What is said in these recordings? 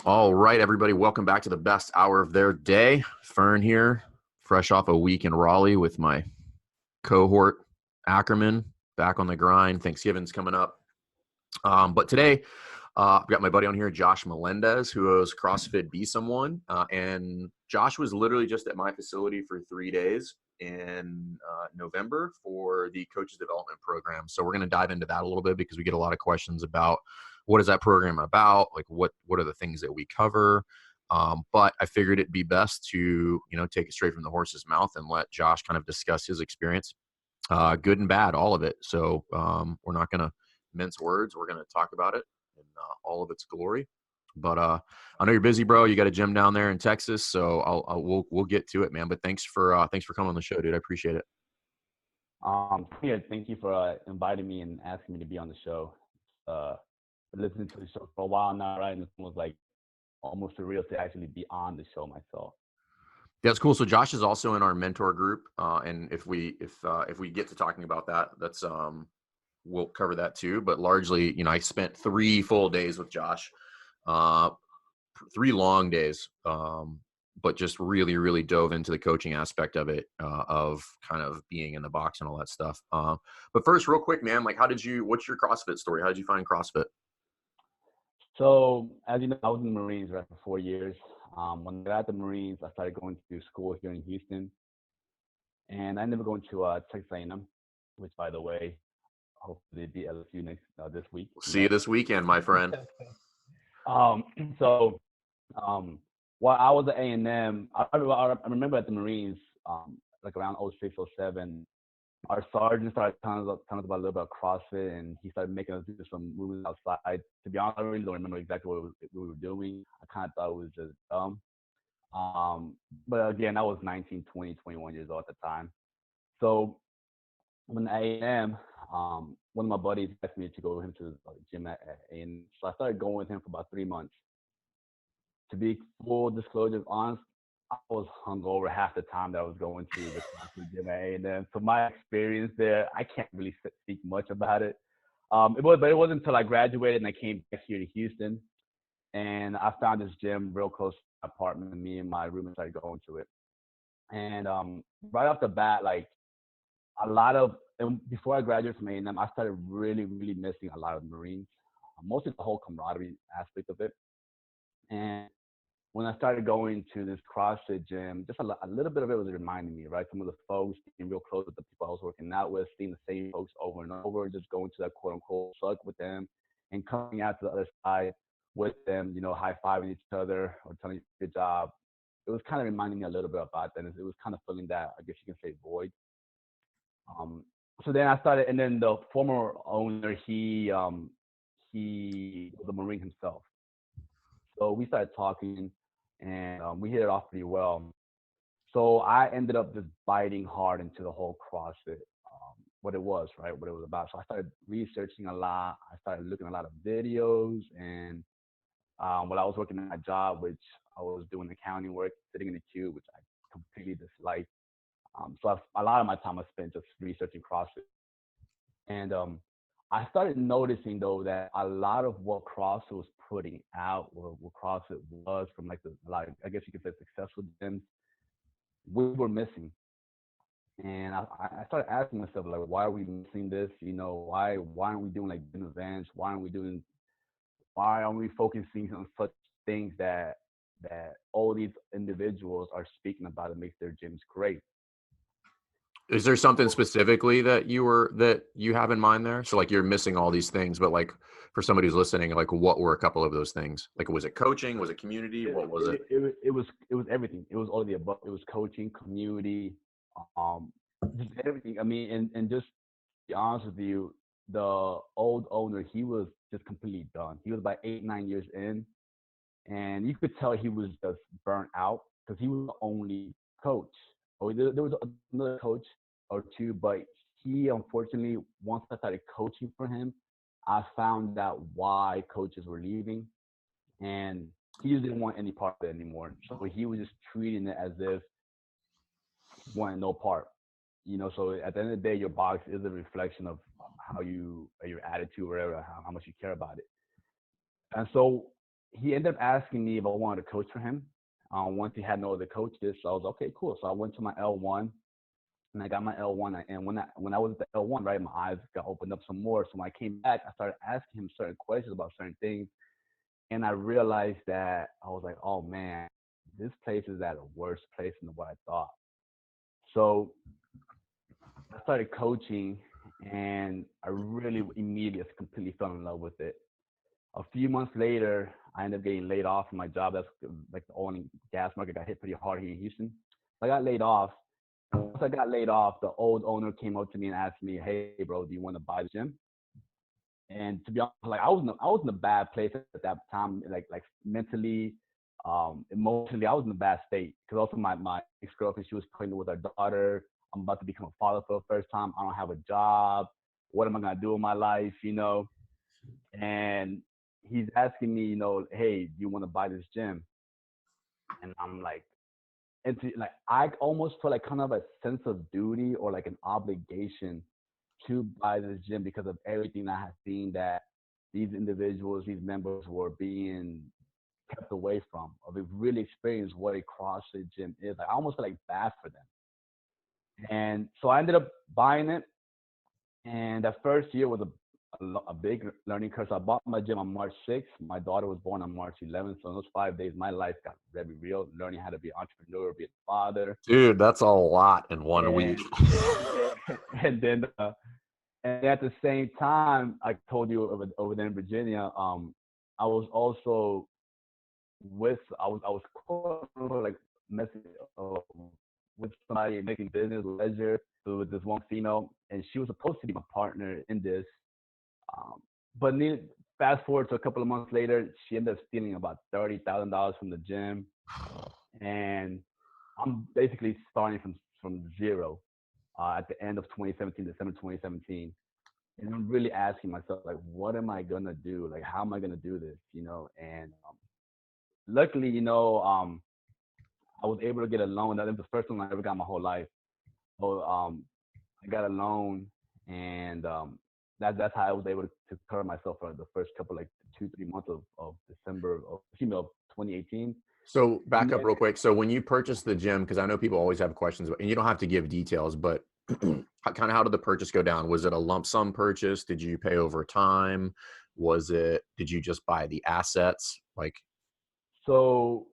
All right, everybody, welcome back to the best hour of their day. Fern here, fresh off a week in Raleigh with my cohort, Ackerman, back on the grind. Thanksgiving's coming up. But today, I've got my buddy on here, Josh Melendez, who hosts CrossFit Be Someone. And Josh was literally just at my facility for 3 days in November for the coaches development program. So we're going to dive into that a little bit because we get a lot of questions about what is that program about? Like what are the things that we cover? But I figured it'd be best to, take it straight from the horse's mouth and let Josh kind of discuss his experience, good and bad, all of it. So we're not going to mince words. We're going to talk about it in all of its glory. But I know you're busy, bro. You got a gym down there in Texas, so we'll get to it, man. But thanks for coming on the show, dude. I appreciate it. Yeah, thank you for inviting me and asking me to be on the show. Been listening to the show for a while now, right? And it's almost surreal to actually be on the show myself. That's cool. So Josh is also in our mentor group, and if we get to talking about that, that's we'll cover that too. But largely, I spent 3 full days with Josh, uh, 3 long days, but just really, really dove into the coaching aspect of it, of kind of being in the box and all that stuff. But first, real quick, man, like, what's your CrossFit story? How did you find CrossFit? So, as you know, I was in the Marines right for 4 years. When I got out the Marines, I started going to school here in Houston, and I ended up going to Texas A&M, which, by the way, hopefully they beat LSU this week. We'll see you this weekend, my friend. Um, so Um, while I was at A&M, I remember at the Marines, like around 06, 07, our sergeant started telling us about a little bit of CrossFit, and he started making us do some movements outside. To be honest, I really don't remember exactly what we were doing. I kind of thought it was just dumb. But again, I was 19, 20, 21 years old at the time. So when A&M, one of my buddies asked me to go with him to the gym at A&M. So I started going with him for about 3 months. To be full disclosure, honest, I was hungover half the time that I was going to the CrossFit gym at A&M. So my experience there, I can't really speak much about it. But it wasn't until I graduated and I came back here to Houston, and I found this gym real close to my apartment, and me and my roommate started going to it. And right off the bat, like and before I graduated from A&M, I started really, really missing a lot of Marines, mostly the whole camaraderie aspect of it. And when I started going to this CrossFit gym, just a little bit of it was reminding me, right? Some of the folks being real close with the people I was working out with, seeing the same folks over and over, just going to that quote unquote suck with them and coming out to the other side with them, high fiving each other or telling you good job. It was kind of reminding me a little bit about that. It was kind of filling that, I guess you can say, void. Um, so then I started, and then the former owner, he was a Marine himself. So we started talking, and we hit it off pretty well. So I ended up just biting hard into the whole CrossFit, what it was, right? What it was about. So I started researching a lot. I started looking at a lot of videos, and while I was working at my job, which I was doing accounting work, sitting in the queue, which I completely disliked. So a lot of my time I spent just researching CrossFit. And I started noticing though that a lot of what CrossFit was putting out, or what CrossFit was from like I guess you could say successful gyms, we were missing. And I started asking myself like, why are we missing this? Why aren't we doing like gym events? Why aren't we focusing on such things that all these individuals are speaking about that makes their gyms great? Is there something specifically that you have in mind there? So like you're missing all these things, but like for somebody who's listening, like what were a couple of those things? Like was it coaching? Was it community? What was it? It was everything. It was all of the above. It was coaching, community, um, just everything. I mean, and just to be honest with you, the old owner, he was just completely done. He was about 8, 9 years in, and you could tell he was just burnt out because he was the only coach. Or there was another coach or two, but he unfortunately, once I started coaching for him, I found out why coaches were leaving, and he just didn't want any part of it anymore. So he was just treating it as if he wanted no part. So at the end of the day, your box is a reflection of how your attitude, whatever, how much you care about it. And so he ended up asking me if I wanted to coach for him. Once he had no other coaches, so I was okay, cool. So I went to my L1 and I got my L1. And when I was at the L1, right, my eyes got opened up some more. So when I came back, I started asking him certain questions about certain things, and I realized that I was like, oh man, this place is at a worse place than what I thought. So I started coaching, and I really immediately completely fell in love with it. A few months later, I ended up getting laid off from my job. That's like the oil and gas market got hit pretty hard here in Houston. So I got laid off. And once I got laid off, the old owner came up to me and asked me, "Hey, bro, do you want to buy the gym?" And to be honest, like I was in a bad place at that time, like mentally, emotionally, I was in a bad state because also my ex girlfriend, she was pregnant with our daughter. I'm about to become a father for the first time. I don't have a job. What am I gonna do in my life? And he's asking me, hey, do you want to buy this gym? And I'm like, like I almost feel like kind of a sense of duty or like an obligation to buy this gym because of everything I have seen that these individuals, these members were being kept away from, or they've really experienced what a CrossFit gym is. Like I almost feel like bad for them. And so I ended up buying it. And that first year was a big learning curve. So I bought my gym on March 6th. My daughter was born on March 11th. So in those 5 days, my life got very real, learning how to be an entrepreneur, be a father. Dude, that's a lot in one week. And, and then, and at the same time, I told you over there in Virginia, I was also I was like messing uh, with somebody making business leisure with this one female, and she was supposed to be my partner in this. Um, but fast forward to a couple of months later, she ended up stealing about $30,000 from the gym, and I'm basically starting from zero at the end of 2017, December 2017. And I'm really asking myself, like, what am I gonna do? Like, how am I gonna do this? And luckily, I was able to get a loan. That was the first loan I ever got in my whole life. So I got a loan, and that's how I was able to cover myself for the first couple, like 2-3 months of December of 2018. So And back up then real quick. So when you purchased the gym, because I know people always have questions, and you don't have to give details, but how did the purchase go down? Was it a lump sum purchase? Did you pay over time? Did you just buy the assets? Like, so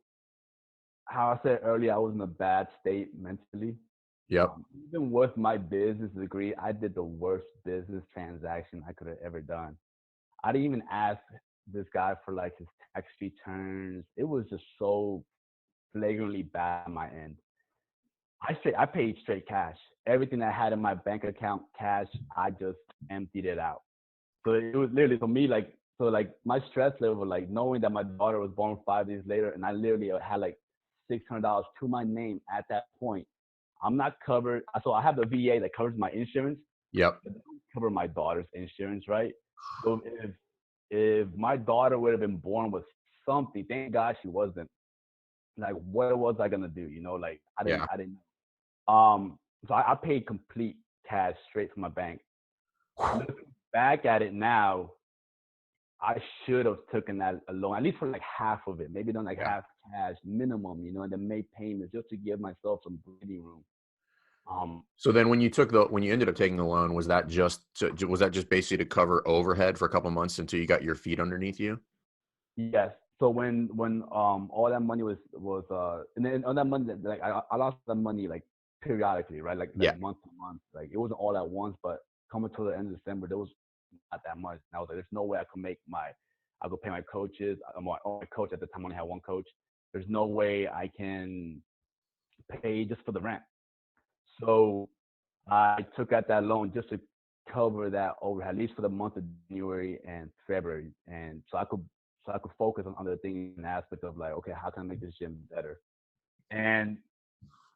how I said earlier, I was in a bad state mentally. yep, Even with my business degree, I did the worst business transaction I could have ever done. I didn't even ask this guy for like his tax returns. It was just so flagrantly bad on my end. I paid straight cash. Everything I had in my bank account, cash, I just emptied it out. So it was literally for me like like my stress level, like knowing that my daughter was born 5 days later, and I literally had like $600 to my name at that point. I'm not covered. So I have the VA that covers my insurance, yep, but they don't cover my daughter's insurance, right? So if my daughter would have been born with something, thank God she wasn't. Like, what was I gonna do? Like yeah, I didn't. So I paid complete cash straight from my bank. Looking back at it now, I should have taken that a loan, at least for like half of it, maybe done like yeah. half cash minimum, and then make payments just to give myself some breathing room. Um, So then when you ended up taking the loan, was that just basically to cover overhead for a couple months until you got your feet underneath you? yes. So when all that money was and then all that money like I lost that money like periodically, right? Like Yeah, month to month. Like it wasn't all at once, but coming to the end of December, there was not that much. And I was like, there's no way I could pay my coaches. My coach at the time, I only had one coach. There's no way I can pay just for the rent. So I took out that loan just to cover that overhead, at least for the month of January and February, and so I could focus on other things and aspects of like, okay, how can I make this gym better? And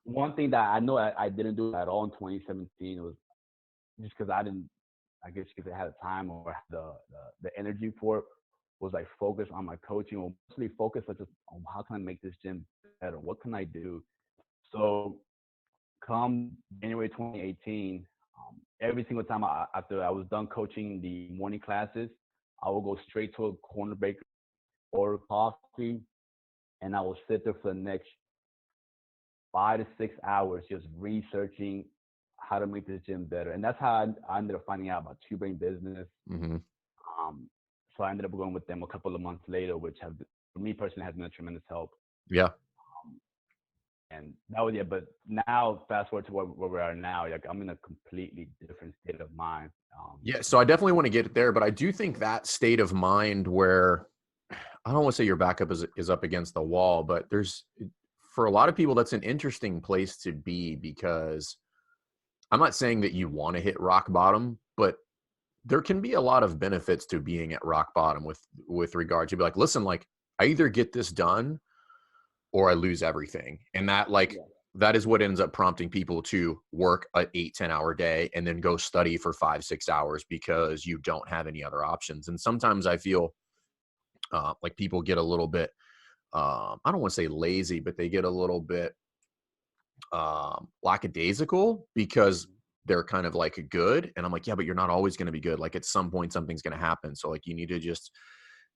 one thing that I know I didn't do at all in 2017 was just because I didn't, I guess because I had the time or the energy for it, was like focus on my coaching, or mostly focus such as on how can I make this gym better? What can I do? So come January 2018, every single time after I was done coaching the morning classes, I would go straight to a corner bakery order coffee, and I will sit there for the next 5 to 6 hours just researching how to make this gym better. And that's how I ended up finding out about Two Brain Business. Mm-hmm. Um, so I ended up going with them a couple of months later, which have, for me personally, has been a tremendous help. Yeah. Um, and that was, yeah, but now fast forward to where we are now, like I'm in a completely different state of mind. Yeah. So I definitely want to get it there, but I do think that state of mind where I don't want to say your backup is up against the wall, but there's, for a lot of people, that's an interesting place to be, because I'm not saying that you want to hit rock bottom, but there can be a lot of benefits to being at rock bottom with regard to be like, listen, like I either get this done or I lose everything. And that, like, Yeah. that is what ends up prompting people to work an 8-10 hour day and then go study for 5-6 hours because you don't have any other options. And sometimes I feel like people get a little bit, I don't want to say lazy, but they get a little bit lackadaisical because they're kind of like good. And I'm like, yeah, but you're not always going to be good. Like at some point, something's going to happen. So like you need to just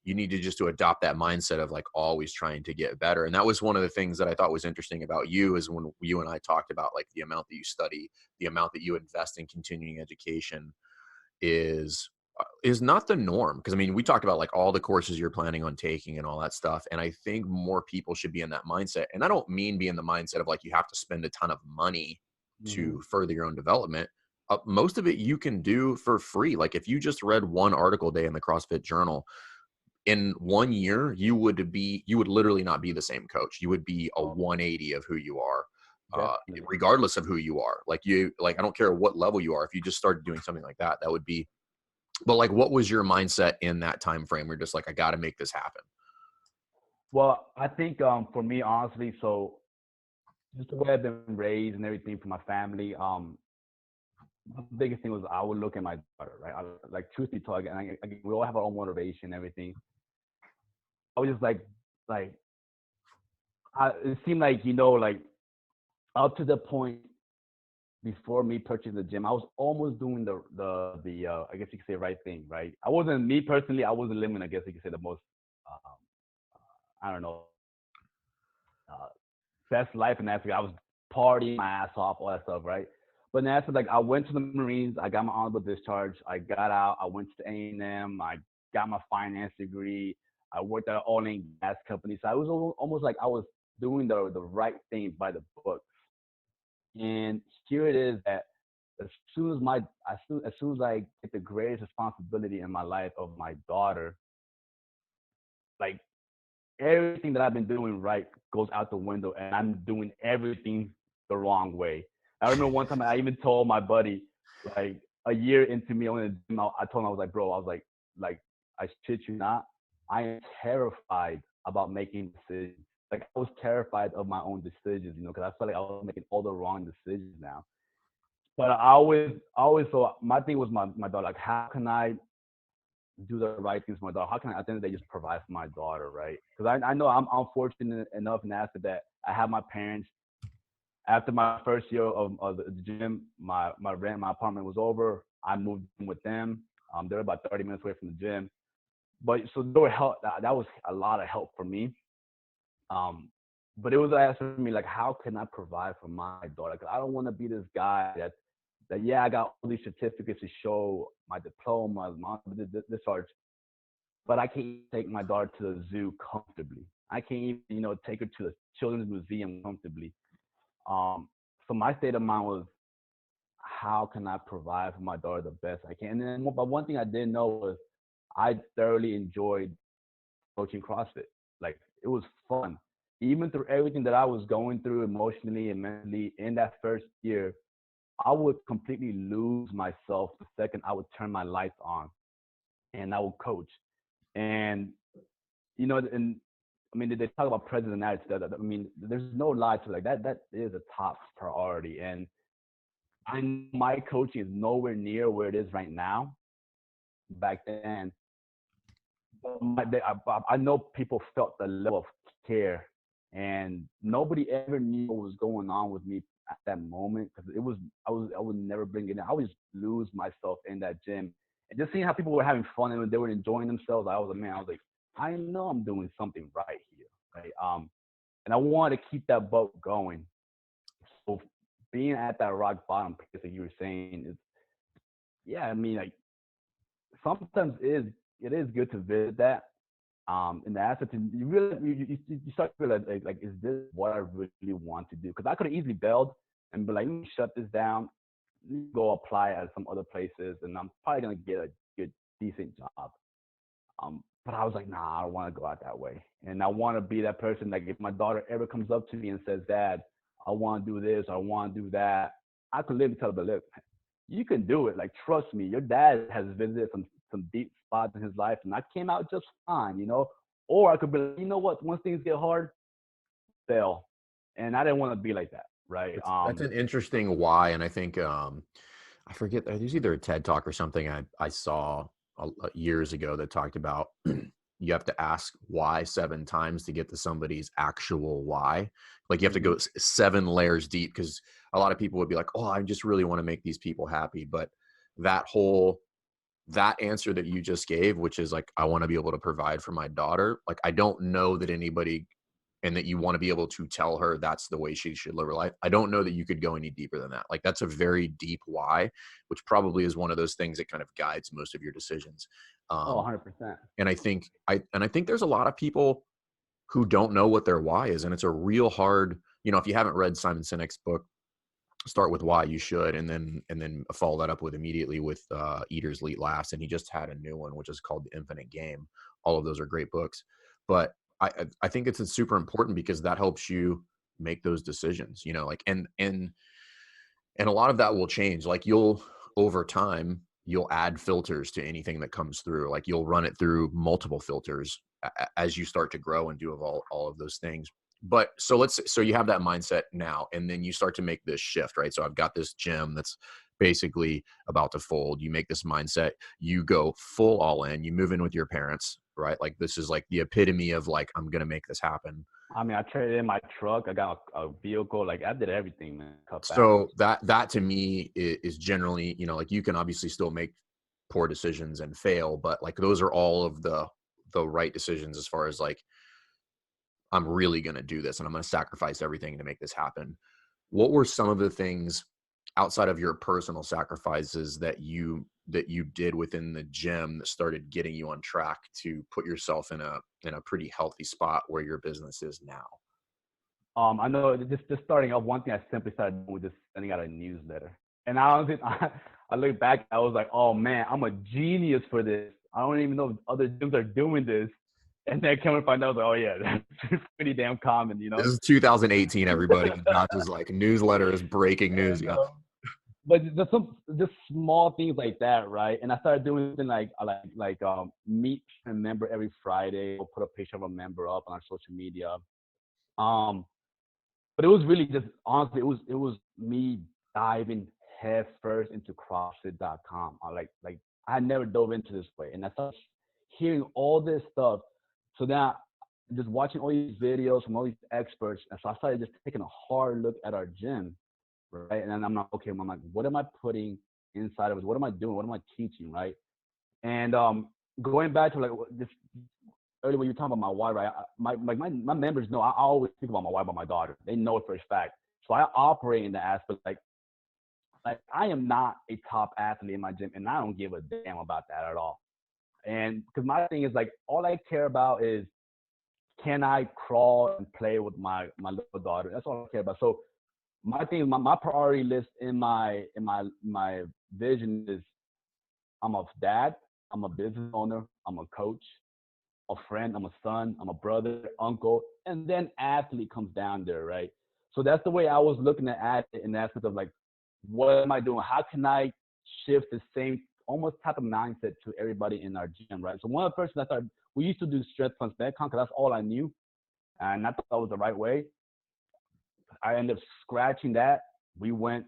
to adopt that mindset of like always trying to get better. And that was one of the things that I thought was interesting about you, is when you and I talked about like the amount that you study, the amount that you invest in continuing education is not the norm. Because I mean, we talked about like all the courses you're planning on taking and all that stuff, and I think more people should be in that mindset. And I don't mean be in the mindset of like you have to spend a ton of money Mm-hmm. to further your own development. Most of it you can do for free. Like if you just read one article a day in the CrossFit Journal, in 1 year you would literally not be the same coach. You would be a Oh, 180 of who you are, definitely. regardless of who you are. Like I don't care what level you are. If you just started doing something like that, that would be. But like, what was your mindset in that time frame? We're just like, I got to make this happen. Well, I think for me, honestly, so just the way I've been raised and everything from my family, the biggest thing was I would look at my daughter, right? Like truth be told, again, we all have our own motivation and everything. I was just like it seemed like like up to the point before me purchasing the gym, I was almost doing the I guess you could say right thing, right? I wasn't me personally. I wasn't living, I guess you could say, the most um, I don't know, uh, best life in that. I was partying my ass off, all that stuff, right? But then after, like, I went to the Marines, I got my honorable discharge, I got out, I went to the A&M, I got my finance degree, I worked at an oil and gas company. So I was almost like I was doing the right thing by the book. And here it is that as soon as my as soon as I get the greatest responsibility in my life of my daughter, like everything that I've been doing right goes out the window, and I'm doing everything the wrong way. I remember one time I even told my buddy, like a year into me owning the gym, I told him, I was like, bro, I was like, I shit you not, I am terrified about making decisions. Like I was terrified of my own decisions, because I felt like I was making all the wrong decisions now. But I always, so my thing was my daughter. Like, how can I do the right things for my daughter? How can I, at the end of the day, just provide for my daughter, right? Because I know I'm fortunate enough and after that I have my parents. After my first year of the gym, my rent, my apartment was over. I moved in with them. They're about 30 minutes away from the gym. But so they were help. That was a lot of help for me. Um, but it was asking me like, how can I provide for my daughter? Because I don't want to be this guy that yeah, I got all these certificates to show my diploma, my this art, but I can't take my daughter to the zoo comfortably. I can't even, take her to the children's museum comfortably. Um, so my state of mind was, how can I provide for my daughter the best I can? And then, but one thing I didn't know was I thoroughly enjoyed coaching CrossFit. Like it was fun. Even through everything that I was going through emotionally and mentally in that first year, I would completely lose myself the second I would turn my lights on and I would coach. And and I mean, they talk about presence and attitude. I mean, there's no lie to like that. That is a top priority. And I know my coaching is nowhere near where it is right now. Back then, I know people felt the level of care, and nobody ever knew what was going on with me at that moment because I would never bring it in. I would just lose myself in that gym, and just seeing how people were having fun and they were enjoying themselves. I was like, man, I was like, I know I'm doing something right here, right? And I want to keep that boat going. So being at that rock bottom place that you were saying is, yeah, I mean, like sometimes it is good to visit that. In the aspect, you really you start to realize is this what I really want to do? Because I could have easily bailed and be like, let me shut this down, go apply at some other places, and I'm probably gonna get a good decent job. But I was like, nah, I don't want to go out that way. And I want to be that person. Like, if my daughter ever comes up to me and says, Dad, I want to do this, I want to do that, I could literally tell her, look, you can do it. Like, trust me, your dad has visited some deep spots in his life, and I came out just fine, you know. Or I could be like, you know what? Once things get hard, fail. And I didn't want to be like that, right? That's an interesting why, and I think I forget. There's either a TED talk or something I saw years ago that talked about you have to ask why 7 times to get to somebody's actual why. Like you have to go 7 layers deep, because a lot of people would be like, "Oh, I just really want to make these people happy," but that answer that you just gave, which is like, I want to be able to provide for my daughter. Like, I don't know that anybody, and that you want to be able to tell her that's the way she should live her life. I don't know that you could go any deeper than that. Like, that's a very deep why, which probably is one of those things that kind of guides most of your decisions. Oh, Um, 100%. and I think there's a lot of people who don't know what their why is. And it's a real hard, if you haven't read Simon Sinek's book, Start With Why, you should, and then follow that up with immediately with Eaters Eat Last, and he just had a new one which is called The Infinite Game. All of those are great books, but I think it's super important because that helps you make those decisions, like, and a lot of that will change. Like, over time you'll add filters to anything that comes through. Like, you'll run it through multiple filters as you start to grow and do all of those things. But so you have that mindset now, and then you start to make this shift, right? So I've got this gym that's basically about to fold. You make this mindset, you go full all in, you move in with your parents, right? Like, this is like the epitome of like, I'm going to make this happen. I mean, I traded in my truck. I got a vehicle. Like, I did everything, man. Cut back. So that to me is generally, like, you can obviously still make poor decisions and fail, but like, those are all of the right decisions, as far as like, I'm really going to do this and I'm going to sacrifice everything to make this happen. What were some of the things outside of your personal sacrifices that you did within the gym that started getting you on track to put yourself in a pretty healthy spot where your business is now? I know just starting off, one thing I simply started doing was just sending out a newsletter. And I honestly, I look back, I was like, oh man, I'm a genius for this. I don't even know if other gyms are doing this. And then come and find out, I was like, oh yeah, that's pretty damn common, you This know? is 2018, everybody. And Josh is like, newsletter is breaking news. And, Yeah. but just small things like that, right? And I started doing something like meet a member every Friday, or put a picture of a member up on our social media. Um, But it was really just honestly, it was me diving head first into CrossFit.com. I had never dove into this way, and I started hearing all this stuff. So now, just watching all these videos from all these experts, and so I started just taking a hard look at our gym, right? And then I'm like, okay, I'm like, what am I putting inside of it? What am I doing? What am I teaching, right? And going back to like this earlier when you were talking about my why, right? My members know I always think about my why, about my daughter. They know it for a fact. So I operate in the aspect like I am not a top athlete in my gym, and I don't give a damn about that at all. And because my thing is like all I care about is, can I crawl and play with my little daughter? That's all I care about. So my thing, my priority list in my vision is, I'm a dad, I'm a business owner, I'm a coach, a friend, I'm a son, I'm a brother, uncle, and then athlete comes down there, right? So that's the way I was looking at it, in the aspect of like, what am I doing? How can I shift the same almost type of mindset to everybody in our gym, right? So one of the first things I started, we used to do strength plus metcon because that's all I knew, and I thought that was the right way. I ended up scratching that. We went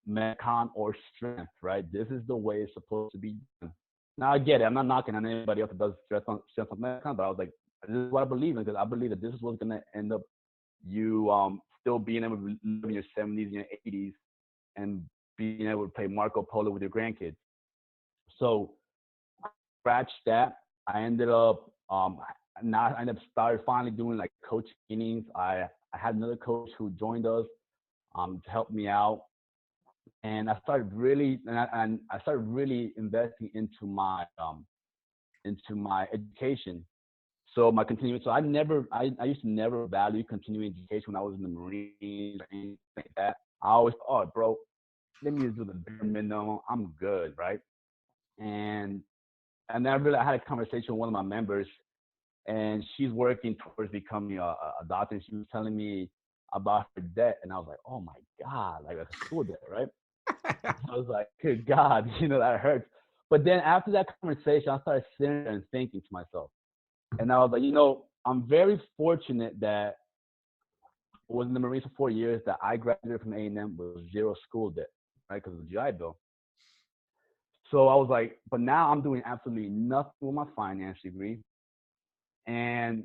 metcon or strength, right? This is the way it's supposed to be done. Now I get it. I'm not knocking on anybody else that does strength on metcon, but I was like, this is what I believe in, because I believe that this is what's gonna end up you still being able to live in your 70s and your 80s and being able to play Marco Polo with your grandkids. So I scratched that. I ended up Um, Now I ended up started finally doing like coach meetings. I had another coach who joined us to help me out, and I started really investing into my education. So my continuing, so I used to never value continuing education when I was in the Marines or anything like that. I always thought, oh, bro, let me just do the bare minimum. I'm good, right? And and then I had a conversation with one of my members, and she's working towards becoming a doctor. And she was telling me about her debt, and I was like, oh my god, like a school debt, right? I was like, good God, that hurts. But then after that conversation, I started sitting there and thinking to myself, and I was like, I'm very fortunate that I was in the Marines for 4 years, that I graduated from A&M with zero school debt, right? Because of the GI Bill. So I was like, but now I'm doing absolutely nothing with my finance degree, and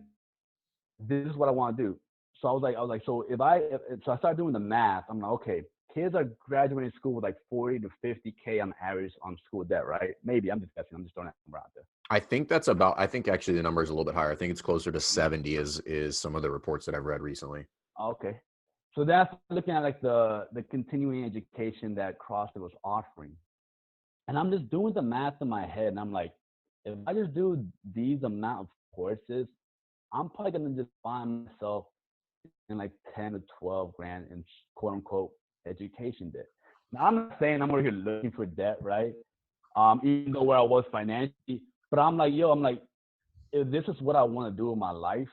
this is what I want to do. So I was like, so I started doing the math. I'm like, okay, kids are graduating school with like 40 to 50K on average on school debt, right? Maybe I'm just guessing. I'm just throwing that number out there. I think actually the number is a little bit higher. I think it's closer to 70 is some of the reports that I've read recently. Okay. So that's looking at like the continuing education that CrossFit was offering. And I'm just doing the math in my head, and I'm like, if I just do these amount of courses, I'm probably gonna just find myself in like 10 to 12 grand in quote unquote education debt. Now I'm not saying I'm over here looking for debt, right? Even though where I was financially, but I'm like, if this is what I want to do in my life,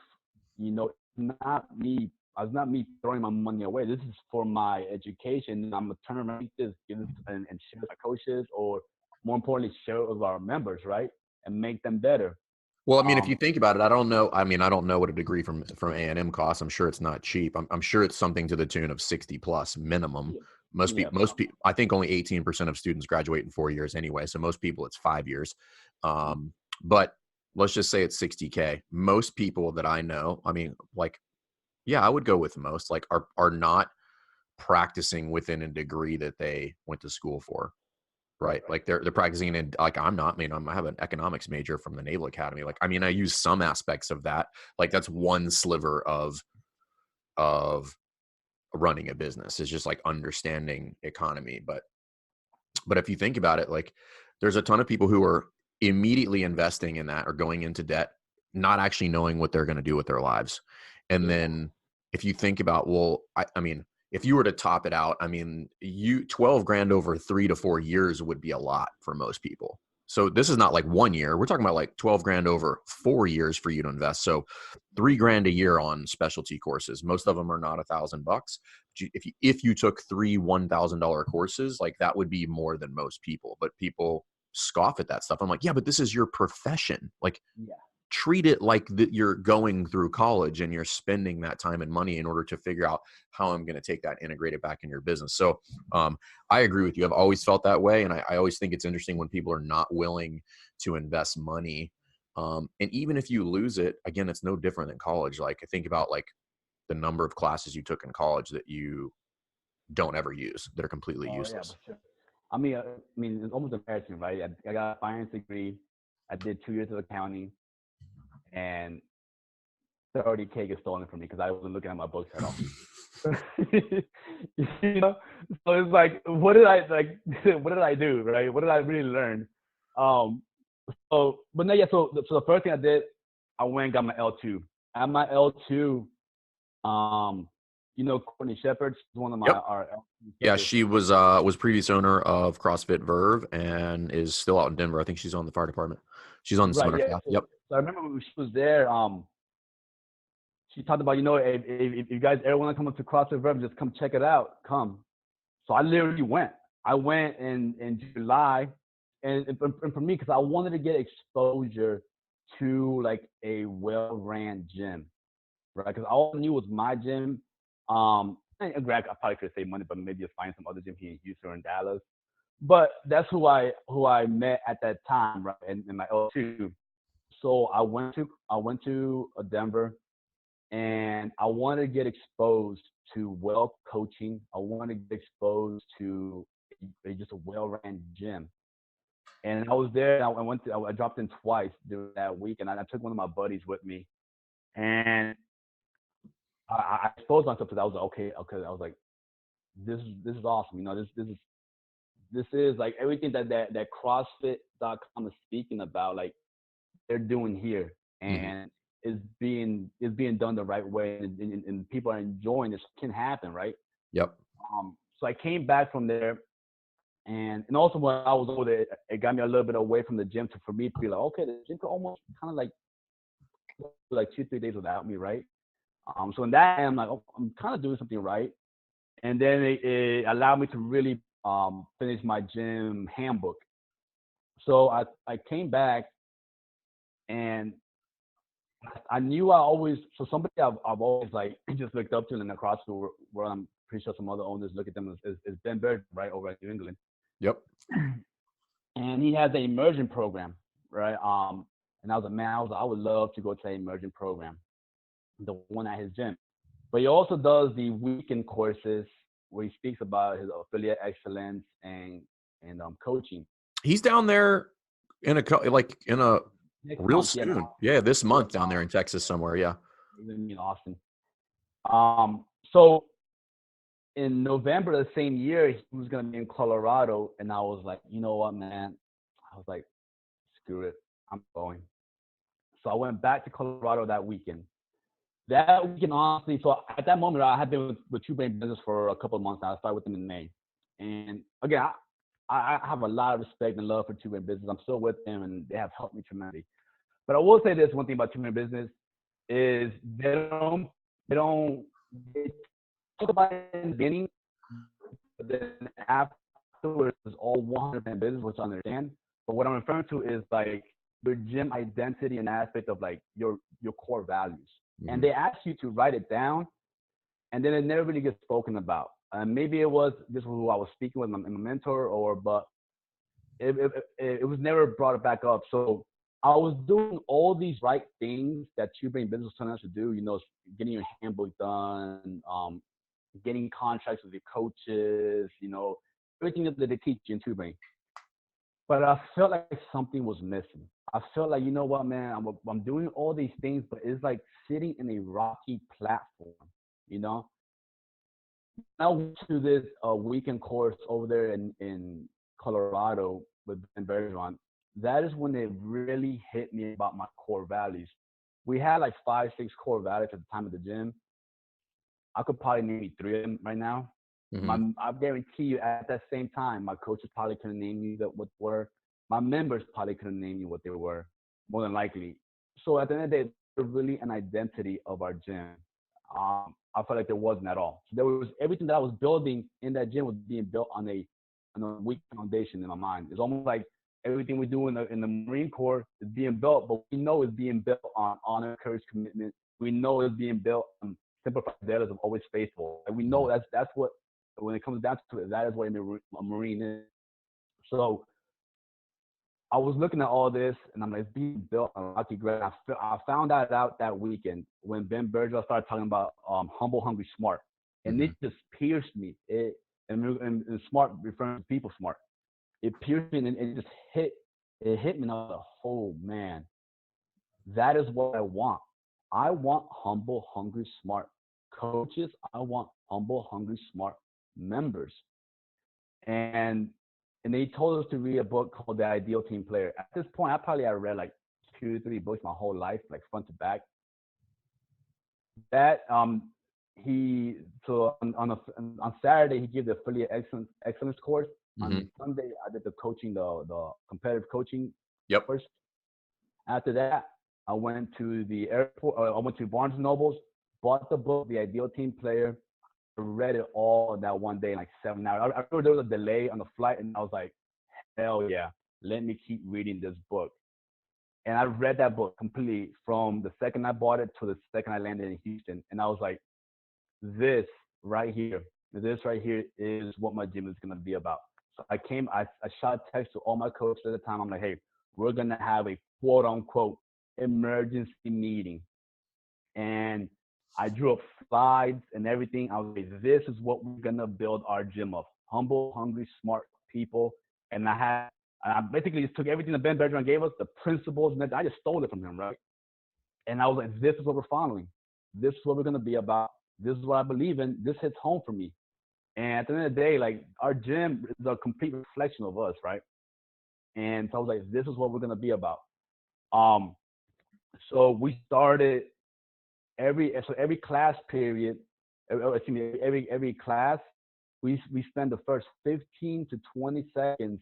it's not me throwing my money away. This is for my education. And I'm gonna turn around this, give this and share with our coaches, or more importantly, share it with our members, right? And make them better. Well, I mean, if Um, you think about it, I don't know. I mean, I don't know what a degree from A&M costs. I'm sure it's not cheap. I'm sure it's something to the tune of 60 plus minimum. yeah, yeah, Most people, I think only 18% of students graduate in 4 years anyway. So most people, it's 5 years. But let's just say it's 60K. Most people that I know, I mean, like, yeah, I would go with most, like, are not practicing within a degree that they went to school for. right. Right. Like they're practicing in, like, I'm not, I mean, I have an economics major from the Naval Academy. Like, I mean, I use some aspects of that. Like that's one sliver of running a business is just like understanding economy. But if you think about it, like there's a ton of people who are immediately investing in that or going into debt, not actually knowing what they're going to do with their lives. And Yeah. then if you think about, well, I mean, if you were to top it out, I mean, 12 grand over 3 to 4 years would be a lot for most people. So this is not like 1 year. We're talking about like 12 grand over 4 years for you to invest. So 3 grand a year on specialty courses. Most of them are not $1,000. If you took three $1,000 courses, like that would be more than most people. But people scoff at that stuff. I'm like, yeah, but this is your profession. Like, Yeah. treat it like that you're going through college and you're spending that time and money in order to figure out how I'm going to take that, integrate it back in your business. So I agree with you. I've always felt that way. And I always think it's interesting when people are not willing to invest money. And even if you lose it, again, it's no different than college. Like I think about like the number of classes you took in college that you don't ever use, that are completely Oh yeah, useless. for sure. I mean, it's almost embarrassing, right? I got a finance degree. I did 2 years of accounting, and 30K gets stolen from me because I wasn't looking at my books at all. you know, so it's like, what did I like? What did I do, right? What did I really learn? Um, but no, yeah. So the first thing I did, I went and got my L2. At my L2, um, Courtney Shepard, she's one of Yep. our L2 Yeah, instructors. she was previous owner of CrossFit Verve and is still out in Denver. I think she's on the fire department. She's on the Right. center Yeah. staff. So, Yep. so I remember when she was there. She talked about, if you guys ever want to come up to CrossFit Verb, just come check it out. Come. So I literally went. I went in July, and for me, because I wanted to get exposure to like a well-ran gym, right? Because all I knew was my gym. And Greg, I probably could save money, but maybe just find some other gym here in Houston or in Dallas. But that's who I met at that time, right? In my L2. So I went to Denver, and I want to get exposed to well coaching. I want to get exposed to just a well-ran gym. And I was there. I dropped in twice during that week, and I took one of my buddies with me. And I exposed myself because I was like, okay. I was like, this is awesome. You know, this is like everything that CrossFit.com is speaking about. Like they're doing here, Mhm. and is being done the right way, and people are enjoying this. Can happen, right? Yep. So I came back from there, and also when I was over there, it got me a little bit away from the gym to for me to be like, okay, the gym could almost kind of like 2-3 days without me, right? So in that, I'm like, oh, I'm kind of doing something right, and then it allowed me to really finish my gym handbook. So I came back, and I knew I always so somebody I've always like just looked up to in the CrossFit world. I'm pretty sure some other owners look at them as Ben Bird, right, over at New England. Yep. And he has an immersion program, right? And I was like, man, I would love to go to an immersion program, the one at his gym. But he also does the weekend courses where he speaks about his affiliate excellence and coaching. He's down there in a Next real month, yeah, soon. Yeah, this yeah, month down there in Texas somewhere. Yeah. in Austin. So in November of the same year, he was gonna be in Colorado, and I was like, you know what, man? I was like, screw it, I'm going. So I went back to Colorado that weekend. That weekend, honestly, so at that moment, I had been with Two Brain Business for a couple of months now. I started with them in May. And again, I have a lot of respect and love for Two Brain Business. I'm still with them, and they have helped me tremendously. But I will say this one thing about Two Brain Business is they don't they talk about it in the beginning, but then afterwards it's all 100% business, which I understand. But what I'm referring to is like your gym identity and aspect of like your core values. And Mhm. they ask you to write it down, and then it never really gets spoken about. Maybe it was this was who I was speaking with, my mentor, or but it was never brought back up. So I was doing all these right things that you bring business telling us to do. You know, getting your handbook done, getting contracts with your coaches. You know, everything that they teach you in tubing. But I felt like something was missing. I felt like, you know what, man, I'm doing all these things, but it's like sitting in a rocky platform. You know, I went to this weekend course over there in Colorado with Ben Bergeron. That is when it really hit me about my core values. We had like 5, 6 core values at the time of the gym. I could probably name you 3 of them right now. Mhm. I guarantee you, at that same time, my coaches probably couldn't name you that what they were. My members probably couldn't name you what they were, more than likely. So at the end of the day, they're really an identity of our gym. I felt like there wasn't at all. So there was everything that I was building in that gym was being built on a weak foundation in my mind. It's almost like everything we do in the Marine Corps is being built, but we know it's being built on honor, courage, commitment. We know it's being built on simplified values of always faithful. And we know Mhm. that's what when it comes down to it, that is what a Marine is. So I was looking at all this, and I'm like, it's being built on rocky ground. I found that out that weekend when Ben Bergeron started talking about humble, hungry, smart, and Mhm. it just pierced me. And smart referring to people smart. It pierced me, and it just hit me. And I was like, oh man, that is what I want. I want humble, hungry, smart coaches. I want humble, hungry, smart members. And and they told us to read a book called The Ideal Team Player. At this point, I probably had read like 2, 3 books my whole life, like front to back. That he so on Saturday he gave the affiliate excellence course. Mhm. On Sunday I did the coaching, the competitive coaching Yep. course. After that, I went to the airport. I went to Barnes and Nobles, bought the book, The Ideal Team Player. I read it all in that one day, in like 7 hours. I remember there was a delay on the flight, and I was like, hell yeah, let me keep reading this book. And I read that book completely from the second I bought it to the second I landed in Houston. And I was like, this this right here is what my gym is going to be about. So I shot a text to all my coaches at the time. I'm like, hey, we're going to have a quote unquote emergency meeting. And I drew up slides and everything. I was like, this is what we're going to build our gym of humble, hungry, smart people. And I had And I basically just took everything that Ben Bergeron gave us, the principles, and I just stole it from him, right? And I was like, this is what we're following. This is what we're gonna be about. This is what I believe in. This hits home for me. And at the end of the day, like our gym is a complete reflection of us, right? And so I was like, this is what we're gonna be about. Um, so we started every class period, excuse me, every class, we spend the first 15 to 20 seconds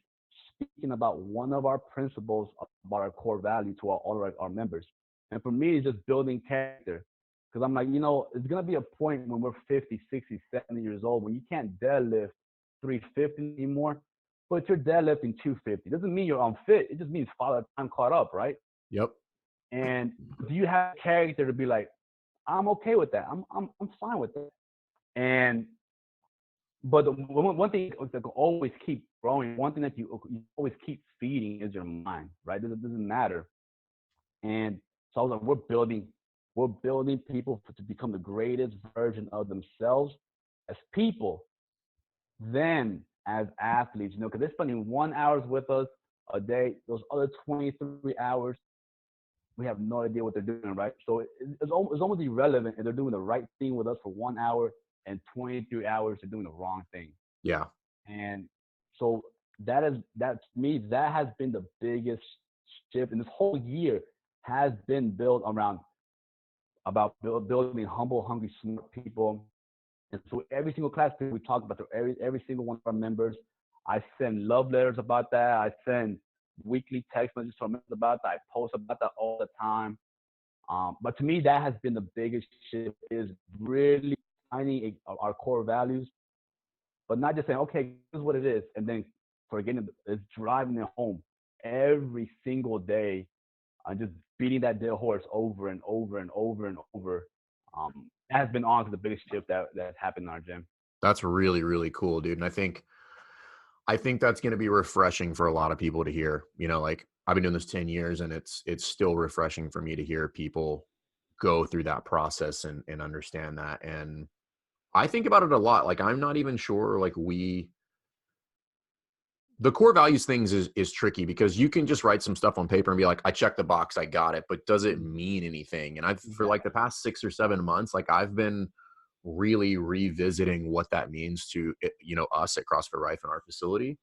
speaking about one of our principles about our core value to all of our members. And for me, it's just building character. Because I'm like, it's going to be a point when we're 50, 60, 70 years old when you can't deadlift 350 anymore, but you're deadlifting 250. It doesn't mean you're unfit. It just means father time caught up, right? Yep. And do you have character to be like, I'm okay with that. I'm fine with that. And but one thing that will always keep growing, one thing that you always keep feeding is your mind, right? It doesn't matter. And so I was like, we're building people to become the greatest version of themselves as people, then as athletes, because they're spending 1 hour with us a day. Those other 23 hours, we have no idea what they're doing, right? So it's almost irrelevant if they're doing the right thing with us for 1 hour and 23 hours they're doing the wrong thing. Yeah. And so that's me, that has been the biggest shift. And this whole year has been built around about building humble, hungry, smart people. And so every single class we talk about every single one of our members. I send love letters about that. I send weekly text messages to our members about that. I post about that all the time. But to me, that has been the biggest shift, is really finding our core values, but not just saying, okay, this is what it is, and then forgetting it's driving it home every single day and just beating that dead horse over and over and over and over. That has been honestly the biggest shift that's happened in our gym. That's really, really cool, dude. And I think that's going to be refreshing for a lot of people to hear. Like I've been doing this 10 years and it's still refreshing for me to hear people go through that process and understand that. And I think about it a lot. Like I'm not even sure like the core values things is tricky because you can just write some stuff on paper and be like, I checked the box, I got it, but does it mean anything? And I've for Yeah. like the past 6 or 7 months, like I've been really revisiting what that means to us at CrossFit Rife in our facility.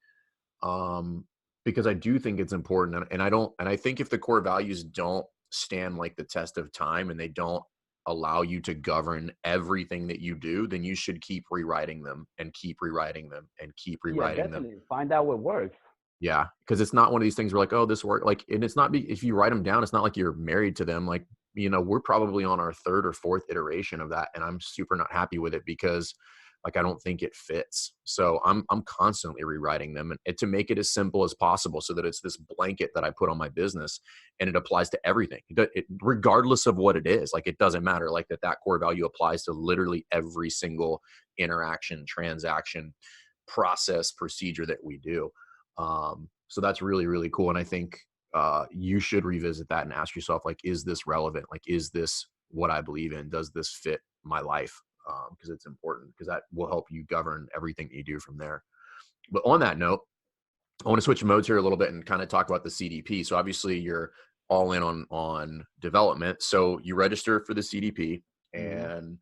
um, because I do think it's important. And I think if the core values don't stand like the test of time and they don't allow you to govern everything that you do, then you should keep rewriting them and keep rewriting them and keep Yeah, rewriting them. definitely. Find out what works. Yeah, because it's not one of these things where like, oh, this worked. Like, and it's not if you write them down, it's not like you're married to them. Like, we're probably on our third or fourth iteration of that, and I'm super not happy with it because, like, I don't think it fits. So I'm constantly rewriting them and to make it as simple as possible, so that it's this blanket that I put on my business, and it applies to everything, regardless of what it is. Like, it doesn't matter. Like that core value applies to literally every single interaction, transaction, process, procedure that we do. So that's really, really cool. And I think you should revisit that and ask yourself, like, is this relevant? Like, is this what I believe in? Does this fit my life? Because it's important, because that will help you govern everything that you do from there. But on that note, I want to switch modes here a little bit and kind of talk about the CDP. So obviously you're all in on development. So you register for the CDP, Mm-hmm. and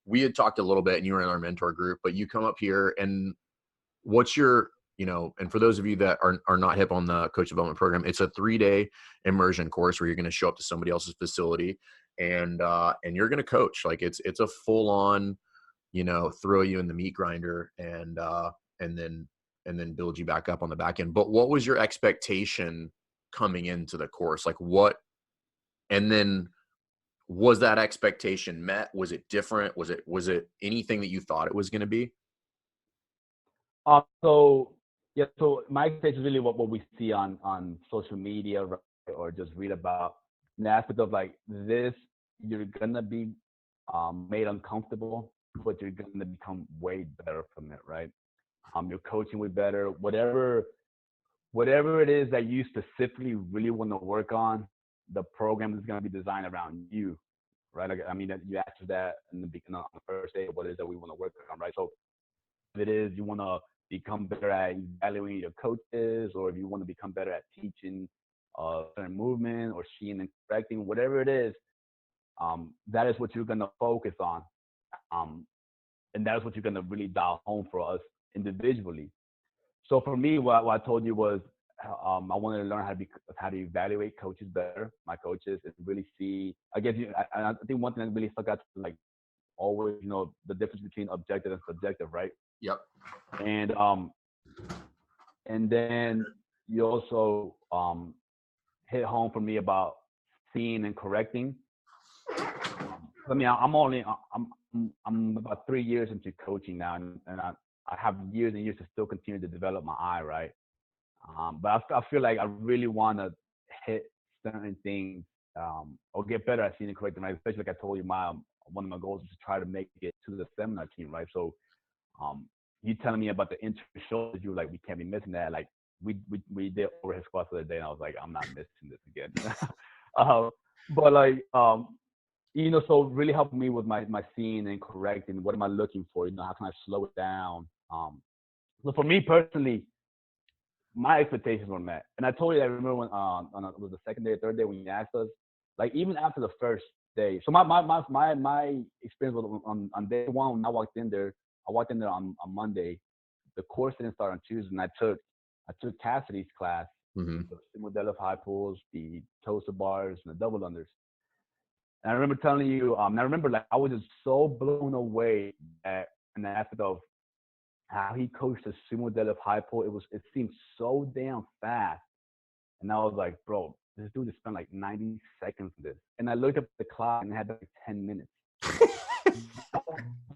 we had talked a little bit and you were in our mentor group, but you come up here and what's your, and for those of you that are not hip on the coach development program, it's a 3-day immersion course where you're going to show up to somebody else's facility and you're going to coach. Like it's a full on, throw you in the meat grinder and then build you back up on the back end. But what was your expectation coming into the course? Like and then was that expectation met? Was it different? Was it anything that you thought it was going to be? So yeah, so my expectation is really what we see on social media, right, or just read about, in the aspect of like this, you're gonna be made uncomfortable, but you're gonna become way better from it, right? Your coaching way better, whatever it is that you specifically really want to work on, the program is gonna be designed around you, right? Like, I mean, that you asked that in the beginning on the first day, what is that we want to work on, right? So if it is you want to become better at evaluating your coaches, or if you want to become better at teaching certain movement or seeing and correcting, whatever it is, that is what you're going to focus on. Um, and that is what you're going to really dial home for us individually. So for me, what I told you was I wanted to learn how to evaluate coaches better, my coaches, and really see. I guess I think one thing that really stuck out to like always, the difference between objective and subjective, right? Yep. And and then you also hit home for me about seeing and correcting. I mean, I'm about 3 years into coaching now, and I have years and years to still continue to develop my eye, right? But I feel like I really want to hit certain things or get better at seeing and correcting, right? Especially like I told you, one of my goals is to try to make it to the seminar team, right? So um, you telling me about the inter shoulders, you were like, we can't be missing that. Like we did overhead squats the other day, and I was like, I'm not missing this again. But like so really helping me with my seeing and correcting. What am I looking for? How can I slow it down? So for me personally, my expectations were met. And I told you that I remember when it was the second day or third day when you asked us, like even after the first day. So my experience was on day one when I walked in there. I walked in there on Monday. The course didn't start on Tuesday, and I took Cassidy's class, Mm-hmm. the model of high pulls, the toaster bars, and the double unders. And I remember telling you, and I remember like I was just so blown away at an aspect of how he coached the sumo deadlift high pull. It seemed so damn fast. And I was like, bro, this dude just spent like 90 seconds on this. And I looked up the clock and it had like 10 minutes.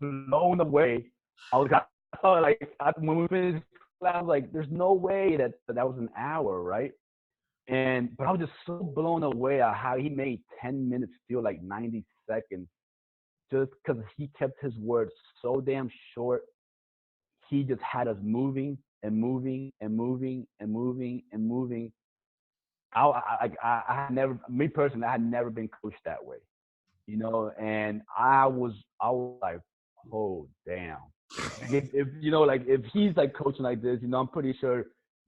Blown away. I thought like when we finished, I was like, there's no way that was an hour, right? But I was just so blown away at how he made 10 minutes feel like 90 seconds just because he kept his words so damn short. He just had us moving and moving and moving and moving and moving. I had never, me personally, I had never been coached that way, and I was like, oh damn. Like if if he's like coaching like this, I'm pretty sure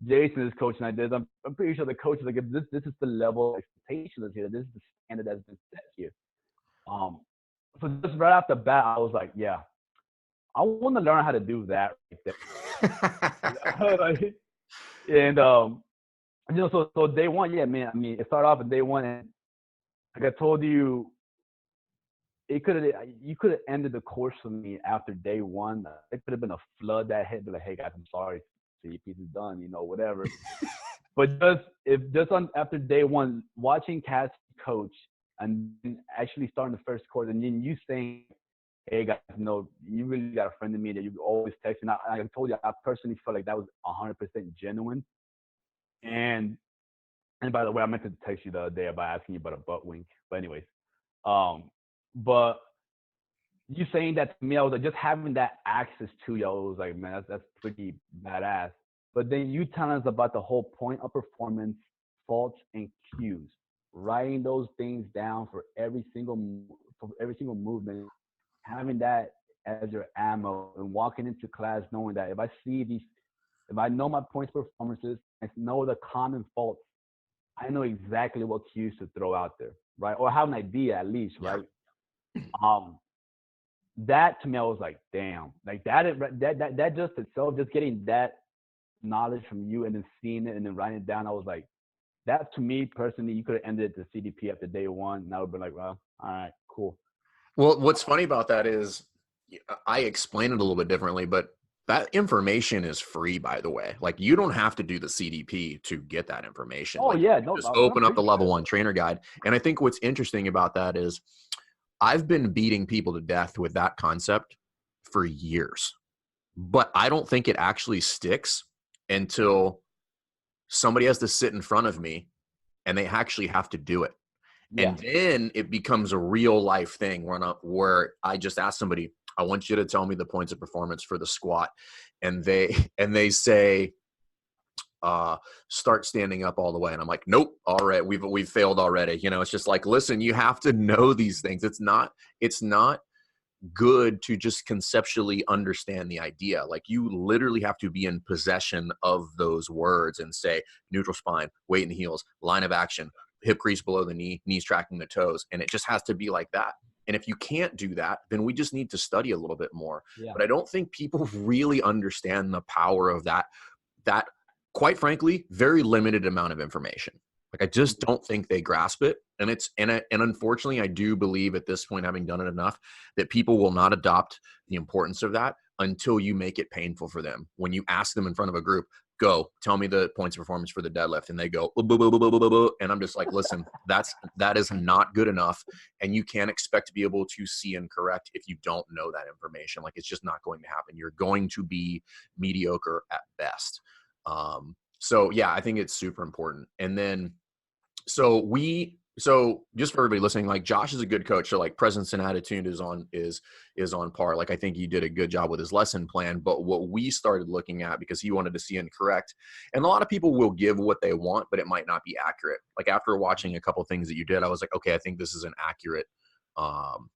Jason is coaching like this. I'm pretty sure the coach is like, if this is the level of expectation that's here, this is the standard that's been set here. So just right off the bat, I was like, yeah, I want to learn how to do that right there. And so day one, yeah, man. I mean, it started off at day one, and like I told you, you could have ended the course for me after day one. It could have been a flood that hit, be like, hey guys, I'm sorry, so your piece is done, whatever. But after day one, watching Cass coach and actually starting the first course, and then you saying, hey guys, you really got a friend in me that you always text. And I told you, I personally felt like that was 100% genuine. And by the way, I meant to text you the other day about asking you about a butt wink. But anyways, but you saying that to me, I was like, just having that access to you, I was like, man, that's pretty badass. But then you tell us about the whole point of performance, faults, and cues, writing those things down for every single movement, having that as your ammo, and walking into class knowing that if I know my points performances, I know the common faults, I know exactly what cues to throw out there, right? Or have an idea at least, right? That to me, I was like, damn, like that just itself, just getting that knowledge from you and then seeing it and then writing it down, I was like, that to me personally, you could have ended the CDP after day one, and I would have been like, well, all right, cool. Well, what's funny about that is I explain it a little bit differently, but that information is free, by the way. Like, you don't have to do the CDP to get that information. Oh, like, yeah. No, just open up the level 1 trainer guide. And I think what's interesting about that is I've been beating people to death with that concept for years, but I don't think it actually sticks until somebody has to sit in front of me and they actually have to do it. Yeah. And then it becomes a real life thing where I just ask somebody, I want you to tell me the points of performance for the squat. And they say, start standing up all the way. And I'm like, nope, all right, we've failed already. It's just like, listen, you have to know these things. It's not good to just conceptually understand the idea. Like you literally have to be in possession of those words and say neutral spine, weight in the heels, line of action, hip crease below the knee, knees tracking the toes. And it just has to be like that. And if you can't do that, then we just need to study a little bit more. Yeah. But I don't think people really understand the power of that quite frankly, very limited amount of information. Like I just don't think they grasp it. And and unfortunately, I do believe at this point, having done it enough, that people will not adopt the importance of that until you make it painful for them. When you ask them in front of a group, go tell me the points of performance for the deadlift, and they go, and I'm just like, listen, that is not good enough, and you can't expect to be able to see and correct if you don't know that information. Like it's just not going to happen. You're going to be mediocre at best. So yeah, I think it's super important. And then, so just for everybody listening, like Josh is a good coach. So like presence and attitude is on par. Like I think he did a good job with his lesson plan, but what we started looking at, because he wanted to see and correct, and a lot of people will give what they want, but it might not be accurate. Like after watching a couple of things that you did, I was like, okay, I think this is an accurate, um,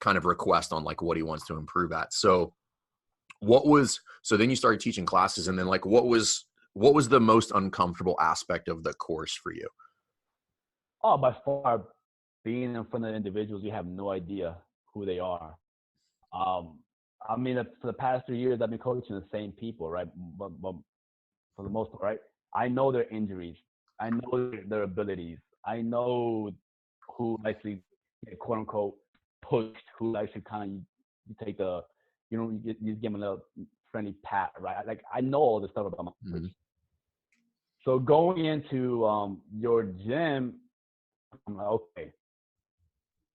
kind of request on like what he wants to improve at. So so then you started teaching classes, and then like what was the most uncomfortable aspect of the course for you? Oh, by far, being in front of individuals, you have no idea who they are. Um, I mean, for the past 3 years, I've been coaching the same people, right? But for the most part, right? I know their injuries. I know their abilities. I know who actually, quote unquote, pushed, who actually kind of you take the, you give them a little friendly pat, right? Like I know all this stuff about my coach. Mm-hmm. So going into your gym, I'm like, okay,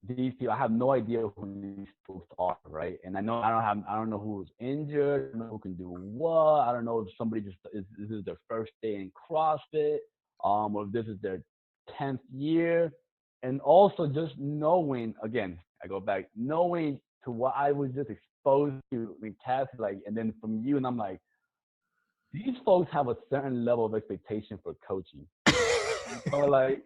these people, I have no idea who these folks are, right? And I don't know who's injured, I don't know who can do what, I don't know if somebody this is their first day in CrossFit, or if this is their 10th year. And also just knowing, again, I go back, knowing to what I was just exposed to in Catholic, like, and then from you, and I'm like, these folks have a certain level of expectation for coaching. So like,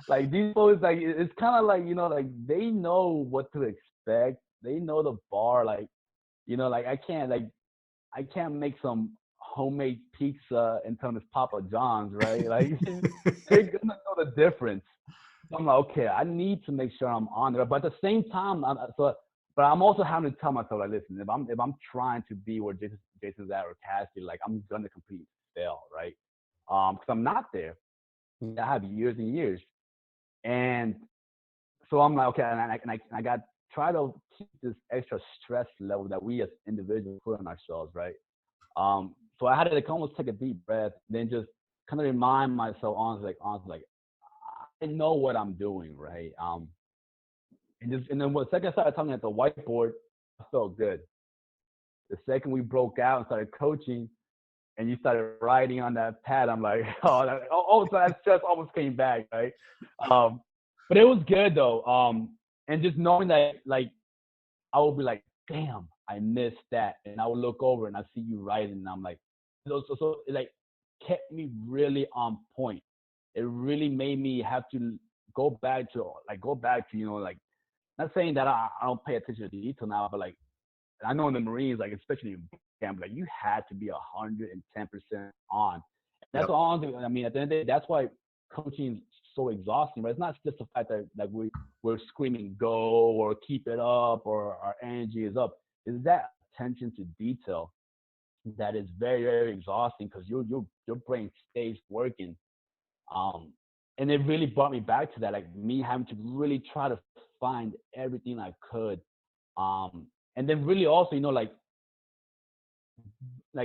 like these folks, like it's kind of like like they know what to expect. They know the bar. Like like I can't make some homemade pizza and tell them it's Papa John's, right? Like they're gonna know the difference. So I'm like, okay, I need to make sure I'm on there. But at the same time, but I'm also having to tell myself, like, listen, if I'm trying to be where Jason's at or Cassie, like I'm gonna completely fail, right? Because I'm not there. I have years and years. And so I'm like, okay, and I got try to keep this extra stress level that we as individuals put on ourselves, right? So I had to like almost take a deep breath, then just kind of remind myself honestly, like I know what I'm doing, right? And then the second I started talking at the whiteboard, I felt good. The second we broke out and started coaching, and you started writing on that pad, I'm like, so that stress almost came back, right? But it was good though. And just knowing that, like, I would be like, damn, I missed that, and I would look over and I see you writing, and I'm like, so it like kept me really on point. It really made me have to go back to like not saying that I don't pay attention to detail now, but like I know in the Marines, like especially in camp, like you had to be 110% on. And that's Yep. all. I mean, at the end of the day, that's why coaching is so exhausting. But it's not just the fact that like we're screaming go or keep it up or our energy is up. Is that attention to detail that is very very exhausting because your brain stays working. Um, and it really brought me back to that, like me having to really try to find everything I could. And then really also, like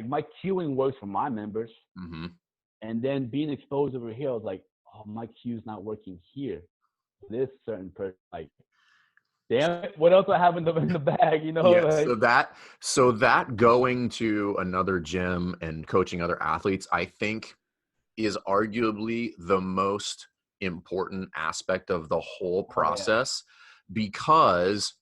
my queuing works for my members. Mm-hmm. And then being exposed over here, I was like, oh, my queue's not working here. This certain person, like, damn it, what else do I have in the bag? Yeah. Like, So that going to another gym and coaching other athletes, I think is arguably the most important aspect of the whole oh yeah, process, because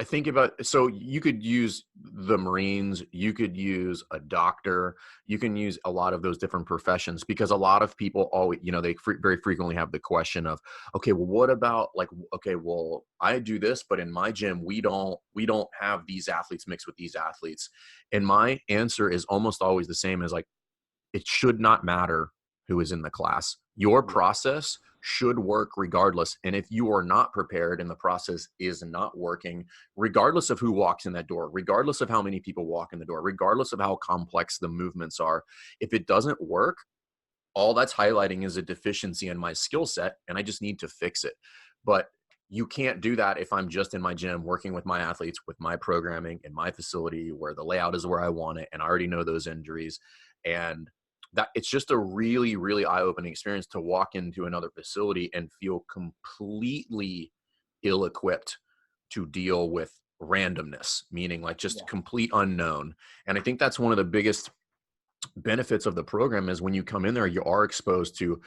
I think about, so you could use the Marines, you could use a doctor, you can use a lot of those different professions, because a lot of people always, they very frequently have the question of, okay, well, what about like, okay, well, I do this, but in my gym, we don't have these athletes mixed with these athletes. And my answer is almost always the same as like, it should not matter who is in the class. Your Yeah, process should work regardless. And if you are not prepared and the process is not working, regardless of who walks in that door, regardless of how many people walk in the door, regardless of how complex the movements are, if it doesn't work, all that's highlighting is a deficiency in my skill set, and I just need to fix it. But you can't do that if I'm just in my gym working with my athletes, with my programming in my facility where the layout is where I want it, and I already know those injuries. And that it's just a really, really eye-opening experience to walk into another facility and feel completely ill-equipped to deal with randomness, meaning like just yeah, complete unknown. And I think that's one of the biggest benefits of the program is when you come in there, you are exposed to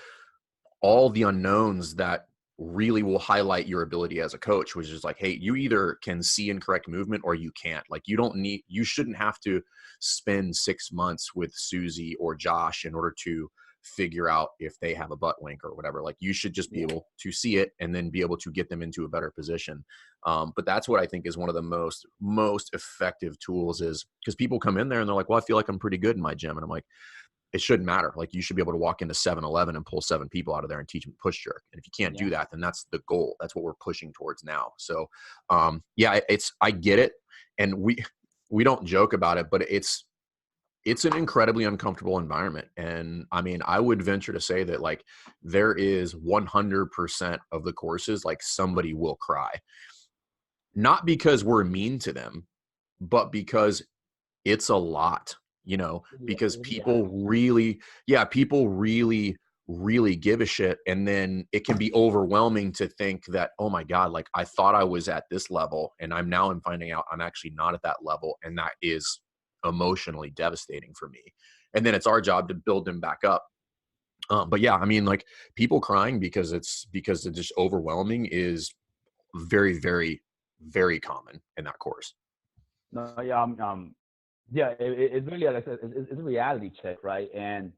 all the unknowns that really will highlight your ability as a coach, which is like, hey, you either can see and correct movement or you can't. Like you shouldn't have to spend 6 months with Susie or Josh in order to figure out if they have a butt wink or whatever. Like you should just be yeah, able to see it and then be able to get them into a better position. But that's what I think is one of the most effective tools, is because people come in there and they're like, well, I feel like I'm pretty good in my gym. And I'm like, it shouldn't matter. Like you should be able to walk into 7-Eleven and pull 7 people out of there and teach them push jerk. And if you can't yeah. do that, then that's the goal. That's what we're pushing towards now. So yeah, I get it. And we don't joke about it, but it's an incredibly uncomfortable environment. And I mean, I would venture to say that like there is 100% of the courses, like somebody will cry, not because we're mean to them, but because it's a lot, Yeah, because it's reality. people really, really give a shit. And then it can be overwhelming to think that, oh my God, like I thought I was at this level and I'm finding out I'm actually not at that level. And that is emotionally devastating for me. And then it's our job to build them back up. But yeah, I mean, like people crying because it's just overwhelming is very, very, very common in that course. No, yeah, yeah, it's really, like I said, it's a reality check, right? And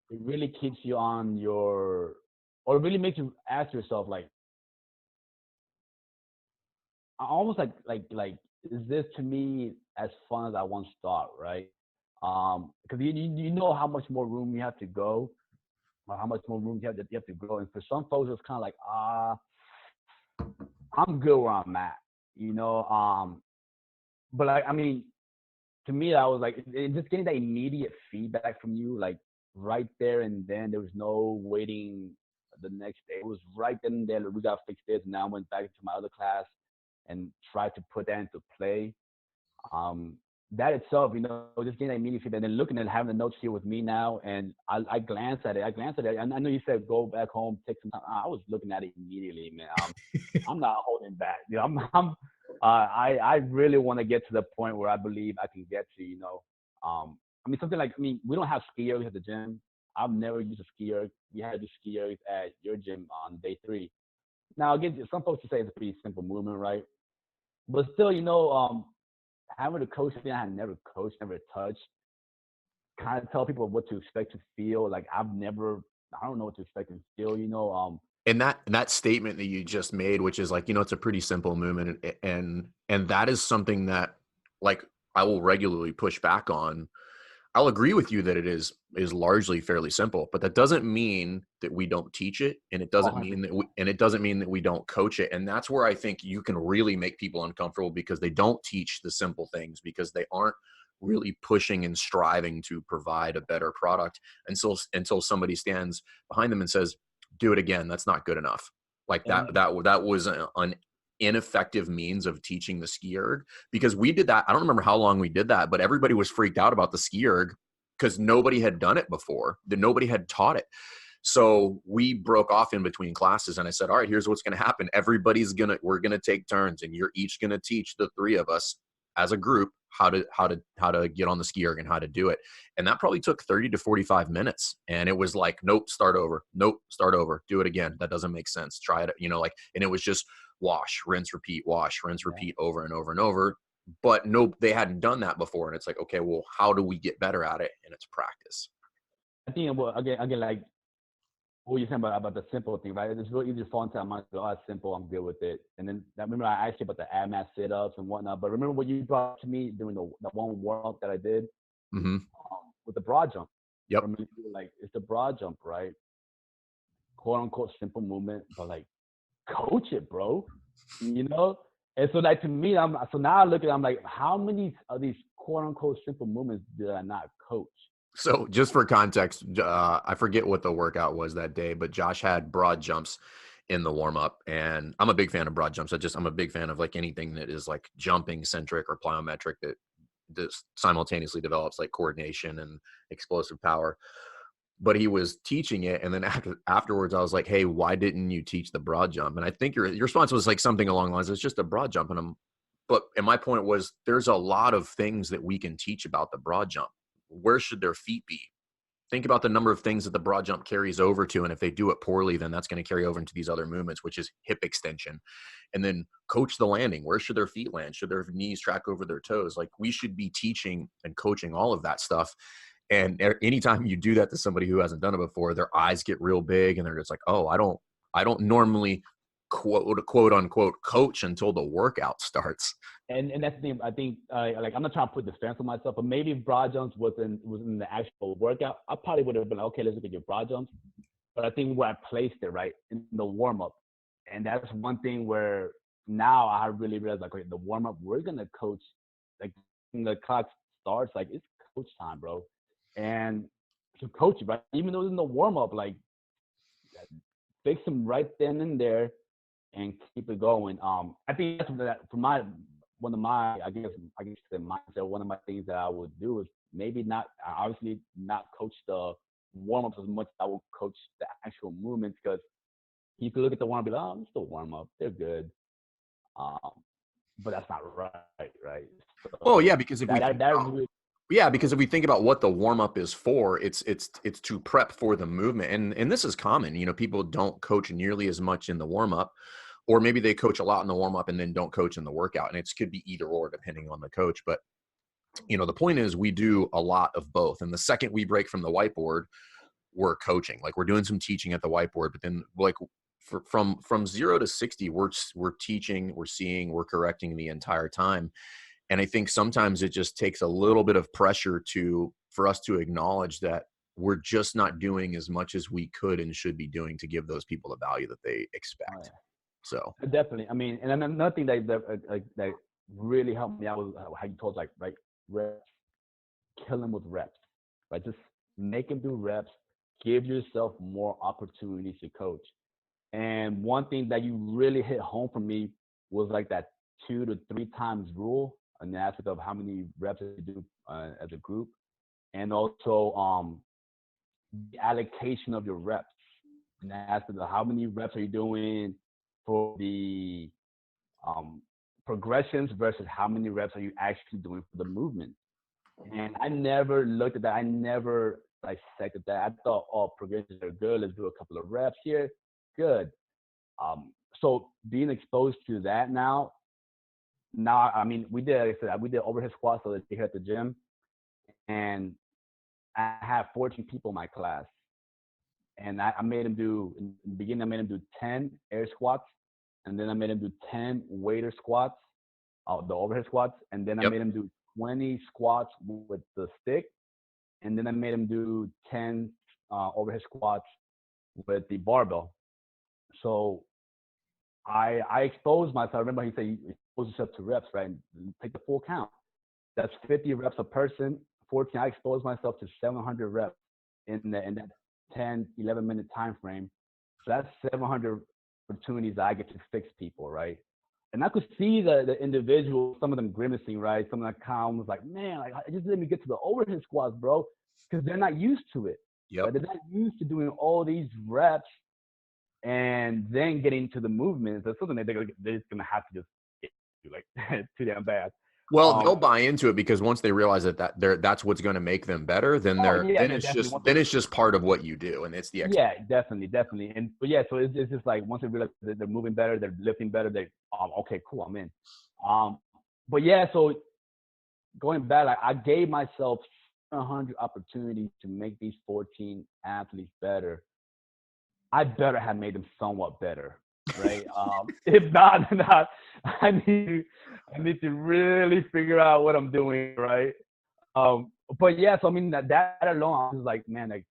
it really keeps you on your, or it really makes you ask yourself, like, almost like, is this to me as fun as I once thought, right? Because you know how much more room you have to go, or how much more room you have to grow. And for some folks, it's kind of like, I'm good where I'm at, you know. But like, I mean, to me, I was like, just getting that immediate feedback from you, like right there and then. There was no waiting the next day. It was right then and there. We got to fix this. And now I went back into my other class and tried to put that into play. Um, that itself, just getting that immediate feedback, and then looking at having the notes here with me now, and I glanced at it. And I know you said go back home, take some time. I was looking at it immediately, man. I'm not holding back. I really want to get to the point where I believe I can get to. I mean, something like, I mean, we don't have ski ergs at the gym. I've never used a ski erg. We had to ski ergs at your gym on day 3. Now, again, some folks would say it's a pretty simple movement, right? But still, having a coach that I had never coached, never touched, kind of tell people what to expect to feel. Like I don't know what to expect to feel. And that statement that you just made, which is like, it's a pretty simple movement, and that is something that like I will regularly push back on. I'll agree with you that it is largely fairly simple, but that doesn't mean that we don't teach it, and it doesn't mean that 100%. we don't coach it. And that's where I think you can really make people uncomfortable, because they don't teach the simple things, because they aren't really pushing and striving to provide a better product until somebody stands behind them and says, do it again, that's not good enough. Like And that was an ineffective means of teaching the ski erg, because we did that. I don't remember how long we did that, but everybody was freaked out about the ski erg because nobody had done it before, that nobody had taught it. So we broke off in between classes, and I said, all right, here's what's going to happen. We're going to take turns, and you're each going to teach the 3 of us as a group how to get on the ski erg and how to do it. And that probably took 30 to 45 minutes. And it was like, nope, start over. Nope, start over. Do it again. That doesn't make sense. Try it. And it was just wash, rinse, repeat, wash, rinse, Yeah. repeat over and over and over. But no, they hadn't done that before. And it's like, okay, well, how do we get better at it? And it's practice. I think, well, again, like what you're saying about the simple thing, right? It's really easy to fall into that mindset. Oh, it's simple. I'm good with it. And then I remember I asked you about the ab mat sit-ups and whatnot. But remember what you brought to me during the one warm-up that I did Mm-hmm. with the broad jump. Yep. For me, like, it's the broad jump, right? Quote unquote simple movement, but like, coach it, bro. You know? And so, like, to me, so now I look at it, I'm like, how many of these quote unquote simple movements did I not coach? So just for context, I forget what the workout was that day, but Josh had broad jumps in the warm up, and I'm a big fan of broad jumps. I'm a big fan of like anything that is like jumping centric or plyometric that simultaneously develops like coordination and explosive power. But he was teaching it, and then afterwards, I was like, "Hey, why didn't you teach the broad jump?" And I think your response was like something along the lines, "It's just a broad jump." And my point was, there's a lot of things that we can teach about the broad jump. Where should their feet be? Think about the number of things that the broad jump carries over to. And if they do it poorly, then that's going to carry over into these other movements, which is hip extension. And then coach the landing. Where should their feet land? Should their knees track over their toes? Like, we should be teaching and coaching all of that stuff. And anytime you do that to somebody who hasn't done it before, their eyes get real big and they're just like, oh, I don't normally quote unquote coach until the workout starts. And that's the thing. I think like, I'm not trying to put defense on myself, but maybe if broad jumps was in the actual workout, I probably would have been like, okay, let's look at your broad jumps. But I think where I placed it, right, in the warm up, and that's one thing where now I really realize, like, okay, the warm up, we're gonna coach, like, when the clock starts, like, it's coach time, bro. And to coach it, right, even though it's in the warm up, like, fix them right then and there and keep it going. I think that's for my one of my I guess the mindset. One of my things that I would do is maybe not obviously not coach the warm ups as much as I will coach the actual movements, because you can look at the warm up and be like, oh, it's the warm up, they're good. Um, but that's not right, right? Well, So yeah, because if we think that about, really, yeah, because if we think about what the warm up is for, it's to prep for the movement. And this is common. People don't coach nearly as much in the warm up, or maybe they coach a lot in the warm up and then don't coach in the workout. And it could be either or depending on the coach. But the point is, we do a lot of both. And the second we break from the whiteboard, we're coaching. Like, we're doing some teaching at the whiteboard, but then, like, from 0 to 60, we're teaching, we're seeing, we're correcting the entire time. And I think sometimes it just takes a little bit of pressure for us to acknowledge that we're just not doing as much as we could and should be doing to give those people the value that they expect. So definitely. I mean, and another thing that really helped me out was how you told, like, right, reps, kill him with reps, right? Just make him do reps. Give yourself more opportunities to coach. And one thing that you really hit home for me was like that 2 to 3 times rule, in the aspect of how many reps you do as a group, and also the allocation of your reps, in the aspect of how many reps are you doing for the um, progressions versus how many reps are you actually doing for the movement. And I never looked at that. I never dissected that. I thought, oh, progressions are good. Let's do a couple of reps here. Good. So being exposed to that now, I mean, like I said, we did overhead squats so that here at the gym, and I have 14 people in my class, and I made them do, in the beginning, I made them do 10 air squats, and then I made them do 10 waiter squats, the overhead squats, and then I yep. made them do 20 squats with the stick, and then I made them do 10 overhead squats with the barbell. So I exposed myself. I remember he said, you expose yourself to reps, right? And take the full count. That's 50 reps a person. 14, I exposed myself to 700 reps in that 10, 11-minute time frame. So that's 700 opportunities that I get to fix people, right? And I could see the individual, some of them grimacing, right? Some of the calm was like, man, like, just let me get to the overhead squats, bro, because they're not used to it. Yep. Right? They're not used to doing all these reps and then getting to the movements. That's something that they're just gonna have to just get to, like, too damn bad. Well, they'll buy into it because once they realize that's what's going to make them better, then Oh yeah, then no, it's definitely. just then it's just part of what you do, and it's the Yeah, definitely. And but yeah, so it's just like once they realize that they're moving better, they're lifting better, they okay, cool, I'm in. Um, but yeah, so going back, like I gave myself 100 opportunities to make these 14 athletes better. I better have made them somewhat better, right? If not, then I need to really figure out what I'm doing, right? But yeah, so I mean that alone, I was like, man, like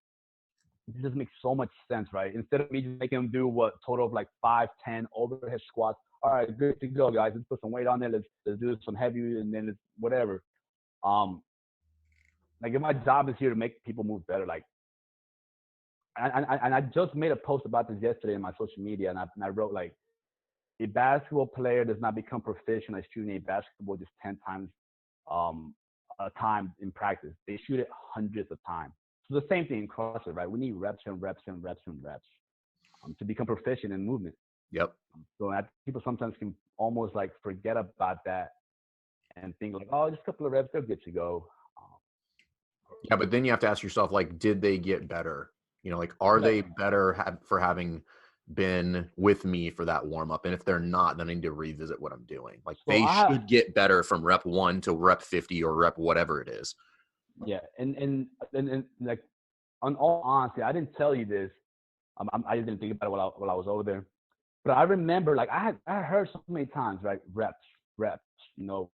it just makes so much sense, right? Instead of me just making them do what total of like 5, 10 overhead squats. All right, good to go, guys. Let's put some weight on there. Let's do some heavy and then it's whatever. Um, like if my job is here to make people move better, like and I just made a post about this yesterday in my social media, and I wrote like a basketball player does not become proficient at shooting a basketball just 10 times a time in practice. They shoot it hundreds of times. So the same thing in CrossFit, right? We need reps and reps and reps and reps to become proficient in movement. Yep. So people sometimes can almost like forget about that and think like, oh, just a couple of reps, they're good to go. Yeah, but then you have to ask yourself, like, did they get better? Like, are Right. they better for having been with me for that warm up? And if they're not, then I need to revisit what I'm doing. Like, So they I have, should get better from rep 1 to rep 50 or rep whatever it is. yeah, and like, on all honesty, I didn't tell you this. I didn't think about it while I was over there. But I remember, like, I heard so many times, right? Reps. You know,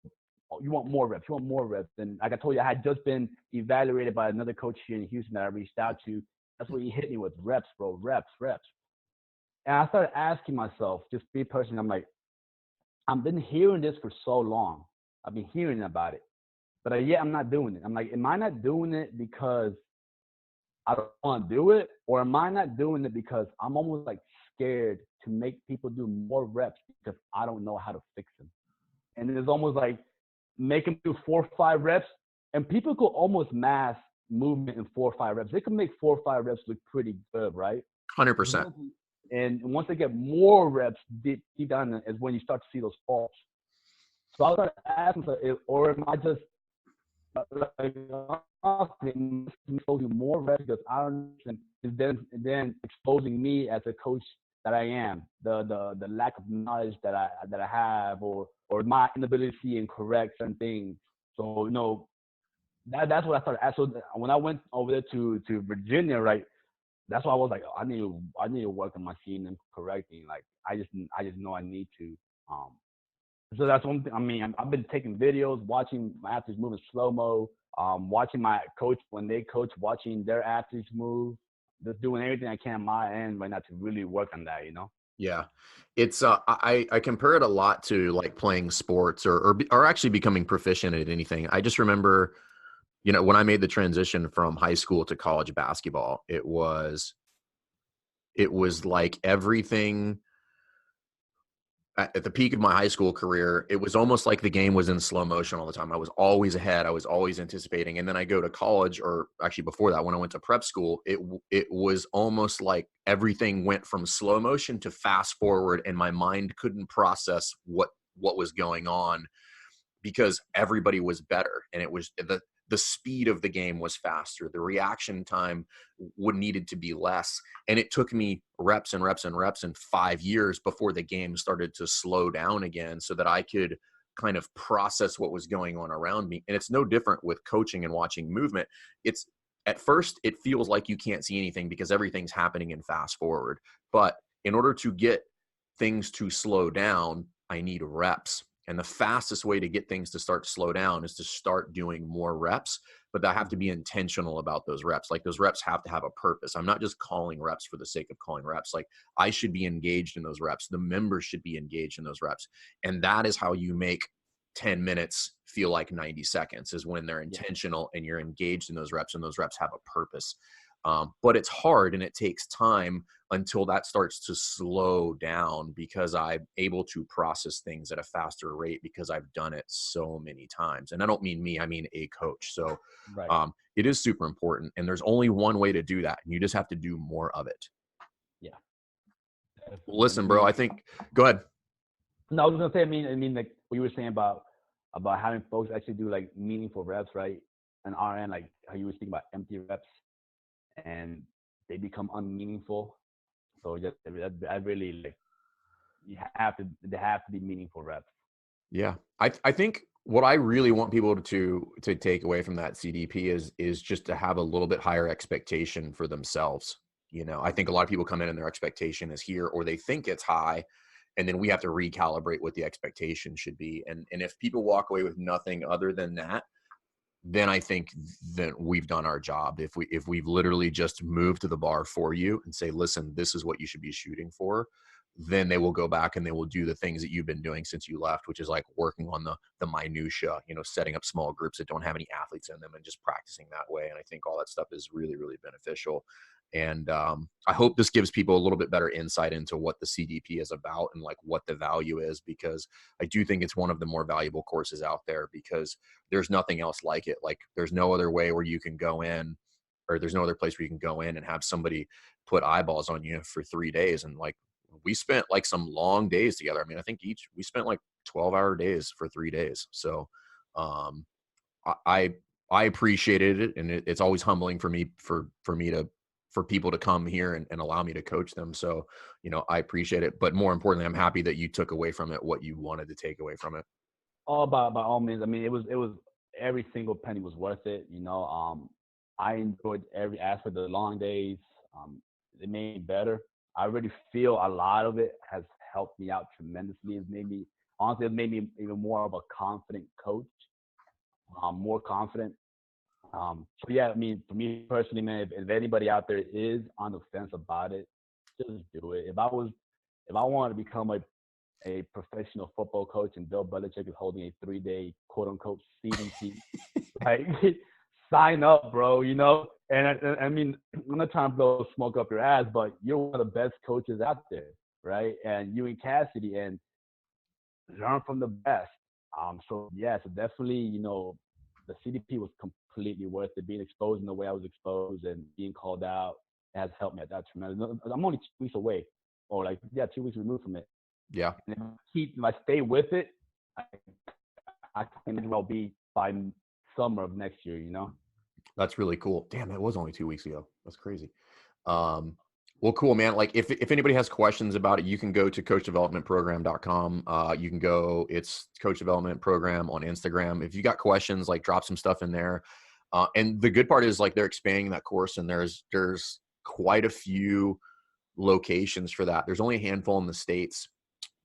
oh, you want more reps. You want more reps. And like I told you, I had just been evaluated by another coach here in Houston that I reached out to. That's what he hit me with: reps, bro, reps. And I started asking myself, just be personally, I'm like, I've been hearing this for so long. I've been hearing about it, but yet I'm not doing it. I'm like, am I not doing it because I don't want to do it, or am I not doing it because I'm almost like scared to make people do more reps because I don't know how to fix them? And it's almost like make them do 4 or 5 reps, and people could almost mass movement in 4 or 5 reps. They can make 4 or 5 reps look pretty good, right? 100%. And once they get more reps deep down is when you start to see those faults. So I was asking myself, or am I just like exposing more reps because I don't then exposing me as a coach that I am, the lack of knowledge that I have, or my inability and correct certain things. So that's what I started. So when I went over there to Virginia, right, that's why I was like, I need to work on my seeing and correcting. Like I just know I need to. Um, so that's one thing. I mean, I've been taking videos, watching my athletes move in slow mo, watching my coach when they coach, watching their athletes move, just doing everything I can on my end right now to really work on that. Yeah. It's I compare it a lot to like playing sports or actually becoming proficient at anything. I just remember, when I made the transition from high school to college basketball, it was like everything at the peak of my high school career, it was almost like the game was in slow motion all the time. I was always ahead. I was always anticipating. And then I go to college, or actually before that, when I went to prep school, it was almost like everything went from slow motion to fast forward, and my mind couldn't process what was going on because everybody was better, and it was the speed of the game was faster. The reaction time would needed to be less. And it took me reps and reps and reps and 5 years before the game started to slow down again so that I could kind of process what was going on around me. And it's no different with coaching and watching movement. It's at first it feels like you can't see anything because everything's happening in fast forward. But in order to get things to slow down, I need reps. And the fastest way to get things to start to slow down is to start doing more reps, but I have to be intentional about those reps. Like those reps have to have a purpose. I'm not just calling reps for the sake of calling reps. Like I should be engaged in those reps. The members should be engaged in those reps. And that is how you make 10 minutes feel like 90 seconds is when they're Yeah. intentional and you're engaged in those reps and those reps have a purpose. But it's hard and it takes time until that starts to slow down because I'm able to process things at a faster rate because I've done it so many times. And I don't mean me, I mean a coach. So Right. it is super important. And there's only one way to do that. And you just have to do more of it. Yeah. Definitely. And I Listen, bro, mean, I think, go ahead. no, I was gonna say, I mean, like what you were saying about about having folks actually do like meaningful reps, right? And our end, like how you were speaking about empty reps, and they become unmeaningful. So just I really like they have to be meaningful reps. Yeah. I think what I really want people to take away from that CDP is just to have a little bit higher expectation for themselves. You know, I think a lot of people come in and their expectation is here, or they think it's high, and then we have to recalibrate what the expectation should be. And if people walk away with nothing other than that, then I think that we've done our job. If we've literally just moved to the bar for you and say, listen, this is what you should be shooting for, then they will go back and they will do the things that you've been doing since you left, which is like working on the minutia, you know, setting up small groups that don't have any athletes in them and just practicing that way. And I think all that stuff is really, really beneficial. And I hope this gives people a little bit better insight into what the CDP is about and like what the value is, because I do think it's one of the more valuable courses out there, because there's nothing else like it. Like there's no other way where you can go in, or there's no other place where you can go in and have somebody put eyeballs on you for 3 days. And like, we spent like some long days together. I mean, I think we spent like 12-hour days for 3 days. So um, I, I appreciated it. And it's always humbling for me, for people to come here and allow me to coach them. So, you know, I appreciate it, but more importantly, I'm happy that you took away from it what you wanted to take away from it. All by all means. I mean, it was every single penny was worth it. You know, I enjoyed every aspect of the long days. It made me better. I really feel a lot of it has helped me out tremendously. It's made me honestly, it made me even more of a confident coach. More confident. So yeah, I mean, for me personally, man, if anybody out there is on the fence about it, just do it. If I wanted to become a professional football coach and Bill Belichick is holding a 3-day quote unquote CDP, like sign up, bro, you know? And I mean, I'm not trying to blow smoke up your ass, but you're one of the best coaches out there, right? And you and Cassidy, and learn from the best. So yeah, so definitely, you know, the CDP was completely worth it. Being exposed in the way I was exposed and being called out has helped me at that tremendous. I'm only 2 weeks away, or like yeah, 2 weeks removed from it. Yeah. And if I stay with it, I can well be by summer of next year. You know. That's really cool. Damn, that was only 2 weeks ago. That's crazy. Um, well, cool, man. Like if anybody has questions about it, you can go to coachdevelopmentprogram.com. You can go, it's Coach Development Program on Instagram. If you got questions, like drop some stuff in there. And the good part is like they're expanding that course, and there's quite a few locations for that. There's only a handful in the States,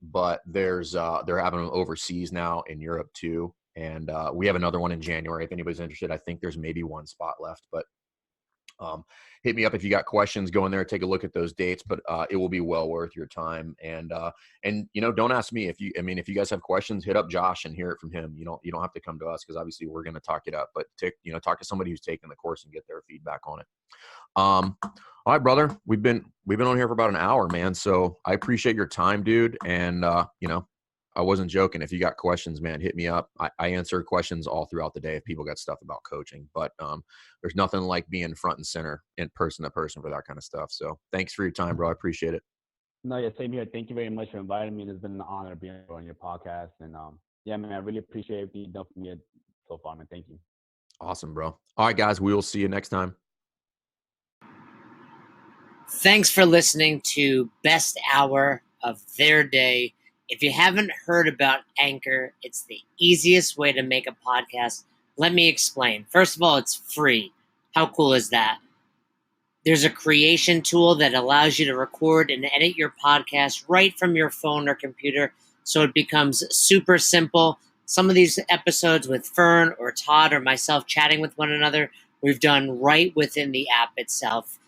but they're having them overseas now in Europe too. And we have another one in January. If anybody's interested, I think there's maybe one spot left, but hit me up if you got questions. Go in there, take a look at those dates, but it will be well worth your time. And you know, don't ask me if you guys have questions, hit up Josh and hear it from him. You don't have to come to us, because obviously we're going to talk it up, but talk to somebody who's taken the course and get their feedback on it. All right, brother, we've been on here for about an hour, man. So I appreciate your time, dude. And I wasn't joking. If you got questions, man, hit me up. I answer questions all throughout the day if people got stuff about coaching, but there's nothing like being front and center in person to person for that kind of stuff. So thanks for your time, bro. I appreciate it. No, yeah, same here. Thank you very much for inviting me. It's been an honor being on your podcast, and yeah, man, I really appreciate everything you've done for me so far, man. Thank you. Awesome, bro. All right, guys, we will see you next time. Thanks for listening to Best Hour of Their Day. If you haven't heard about Anchor, it's the easiest way to make a podcast. Let me explain. First of all, it's free. How cool is that? There's a creation tool that allows you to record and edit your podcast right from your phone or computer, so it becomes super simple. Some of these episodes with Fern or Todd or myself chatting with one another, we've done right within the app itself.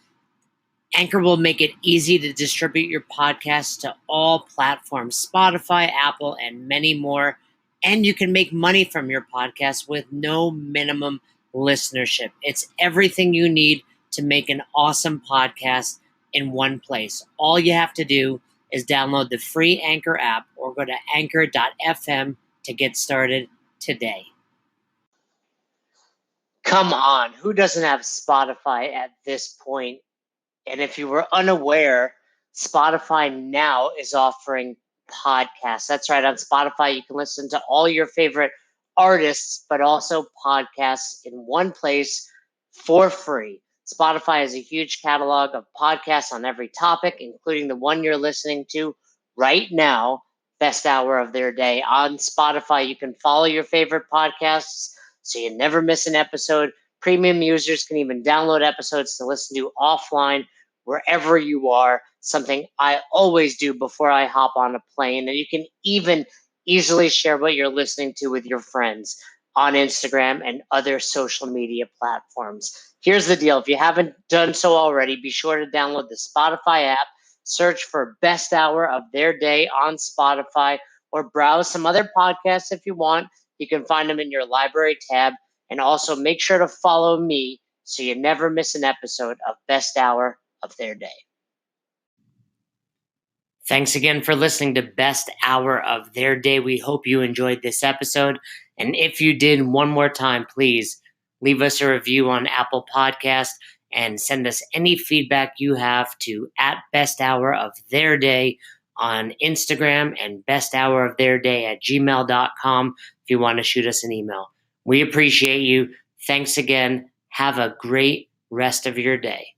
Anchor will make it easy to distribute your podcast to all platforms, Spotify, Apple, and many more. And you can make money from your podcast with no minimum listenership. It's everything you need to make an awesome podcast in one place. All you have to do is download the free Anchor app or go to anchor.fm to get started today. Come on, who doesn't have Spotify at this point? And if you were unaware, Spotify now is offering podcasts. That's right. On Spotify, you can listen to all your favorite artists, but also podcasts in one place for free. Spotify has a huge catalog of podcasts on every topic, including the one you're listening to right now, Best Hour of Their Day. On Spotify, you can follow your favorite podcasts so you never miss an episode. Premium users can even download episodes to listen to offline wherever you are, something I always do before I hop on a plane. And you can even easily share what you're listening to with your friends on Instagram and other social media platforms. Here's the deal. If you haven't done so already, be sure to download the Spotify app, search for Best Hour of Their Day on Spotify, or browse some other podcasts if you want. You can find them in your library tab. And also make sure to follow me so you never miss an episode of Best Hour of Their Day. Thanks again for listening to Best Hour of Their Day. We hope you enjoyed this episode. And if you did, one more time, please leave us a review on Apple Podcast and send us any feedback you have to @besthouroftheirday on Instagram and besthouroftheirday@gmail.com if you want to shoot us an email. We appreciate you. Thanks again. Have a great rest of your day.